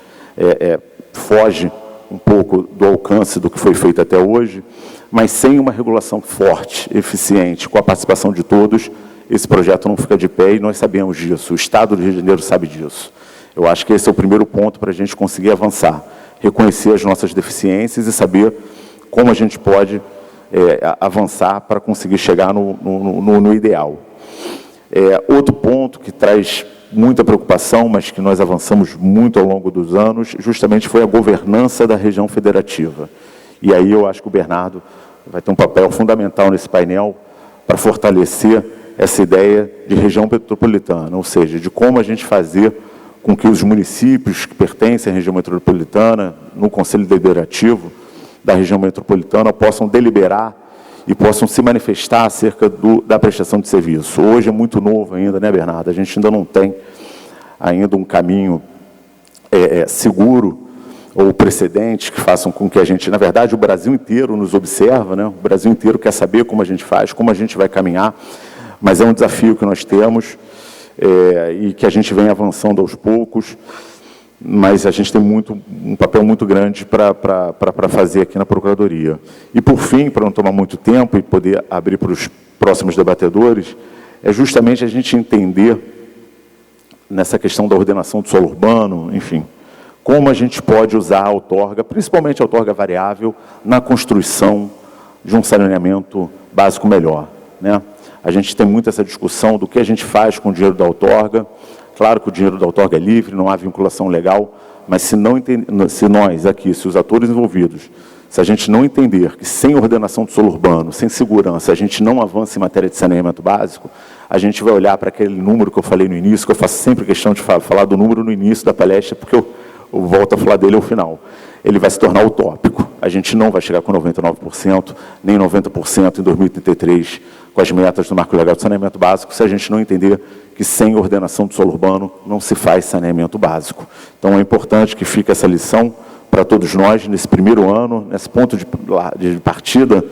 foge um pouco do alcance do que foi feito até hoje, mas sem uma regulação forte, eficiente, com a participação de todos, esse projeto não fica de pé e nós sabemos disso, o Estado do Rio de Janeiro sabe disso. Eu acho que esse é o primeiro ponto para a gente conseguir avançar, reconhecer as nossas deficiências e saber como a gente pode avançar para conseguir chegar no ideal. Outro ponto que traz muita preocupação, mas que nós avançamos muito ao longo dos anos, justamente foi a governança da região federativa. E aí eu acho que o Bernardo vai ter um papel fundamental nesse painel para fortalecer essa ideia de região metropolitana, ou seja, de como a gente fazer com que os municípios que pertencem à região metropolitana, no Conselho Deliberativo da região metropolitana, possam deliberar e possam se manifestar acerca da prestação de serviço. Hoje é muito novo ainda, né, Bernardo? A gente ainda não tem ainda um caminho seguro ou precedentes que façam com que a gente, na verdade, o Brasil inteiro nos observa, né? O Brasil inteiro quer saber como a gente faz, como a gente vai caminhar, mas é um desafio que nós temos e que a gente vem avançando aos poucos, mas a gente tem um papel muito grande para fazer aqui na Procuradoria. E, por fim, para não tomar muito tempo e poder abrir para os próximos debatedores, é justamente a gente entender, nessa questão da ordenação do solo urbano, enfim, como a gente pode usar a outorga, principalmente a outorga variável, na construção de um saneamento básico melhor, né? A gente tem muito essa discussão do que a gente faz com o dinheiro da outorga. Claro que o dinheiro da outorga é livre, não há vinculação legal, mas se nós aqui, se os atores envolvidos, se a gente não entender que sem ordenação do solo urbano, sem segurança, a gente não avança em matéria de saneamento básico, a gente vai olhar para aquele número que eu falei no início, que eu faço sempre questão de falar do número no início da palestra, porque eu volto a falar dele ao final. Ele vai se tornar utópico. A gente não vai chegar com 99%, nem 90% em 2033, com as metas do Marco Legal de Saneamento Básico se a gente não entender que sem ordenação do solo urbano não se faz saneamento básico. Então é importante que fique essa lição para todos nós, nesse primeiro ano, nesse ponto de partida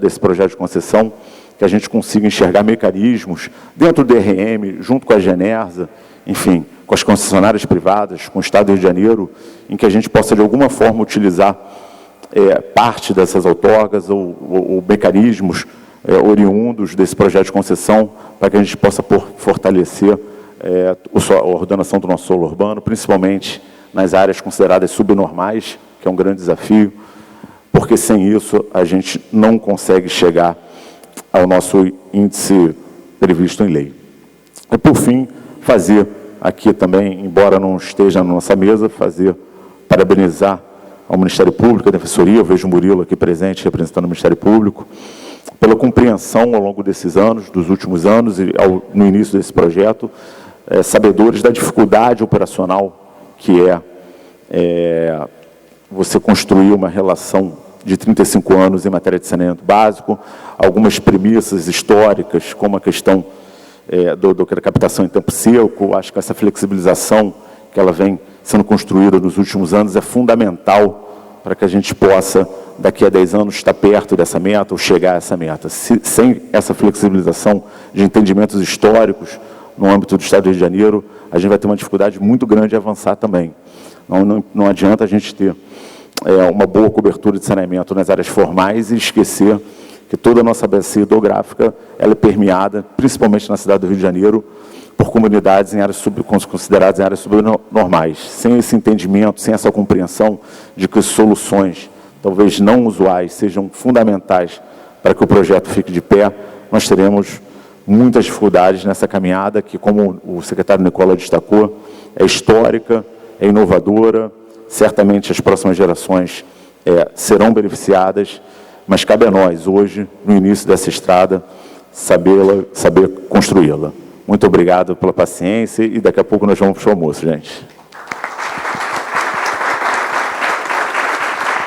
desse projeto de concessão, que a gente consiga enxergar mecanismos dentro do DRM, junto com a Genersa, enfim, com as concessionárias privadas, com o Estado do Rio de Janeiro, em que a gente possa, de alguma forma, utilizar parte dessas outorgas ou mecanismos oriundos desse projeto de concessão para que a gente possa fortalecer a ordenação do nosso solo urbano, principalmente nas áreas consideradas subnormais, que é um grande desafio, porque sem isso a gente não consegue chegar ao nosso índice previsto em lei. E, por fim, fazer aqui também, embora não esteja na nossa mesa, parabenizar ao Ministério Público, à Defensoria, eu vejo o Murilo aqui presente, representando o Ministério Público, pela compreensão ao longo desses anos, dos últimos anos, e no início desse projeto, sabedores da dificuldade operacional que você construir uma relação de 35 anos em matéria de saneamento básico, algumas premissas históricas, como a questão da captação em tempo seco. Acho que essa flexibilização que ela vem sendo construída nos últimos anos é fundamental para que a gente possa, daqui a 10 anos, estar perto dessa meta ou chegar a essa meta. Sem essa flexibilização de entendimentos históricos no âmbito do Estado do Rio de Janeiro, a gente vai ter uma dificuldade muito grande de avançar também. Não adianta a gente ter uma boa cobertura de saneamento nas áreas formais e esquecer que toda a nossa bacia hidrográfica ela é permeada, principalmente na cidade do Rio de Janeiro, por comunidades em áreas consideradas em áreas subnormais. Sem esse entendimento, sem essa compreensão de que soluções, talvez não usuais, sejam fundamentais para que o projeto fique de pé, nós teremos muitas dificuldades nessa caminhada que, como o secretário Nicola destacou, é histórica, é inovadora, certamente as próximas gerações serão beneficiadas, mas cabe a nós, hoje, no início dessa estrada, saber construí-la. Muito obrigado pela paciência e daqui a pouco nós vamos para o almoço, gente.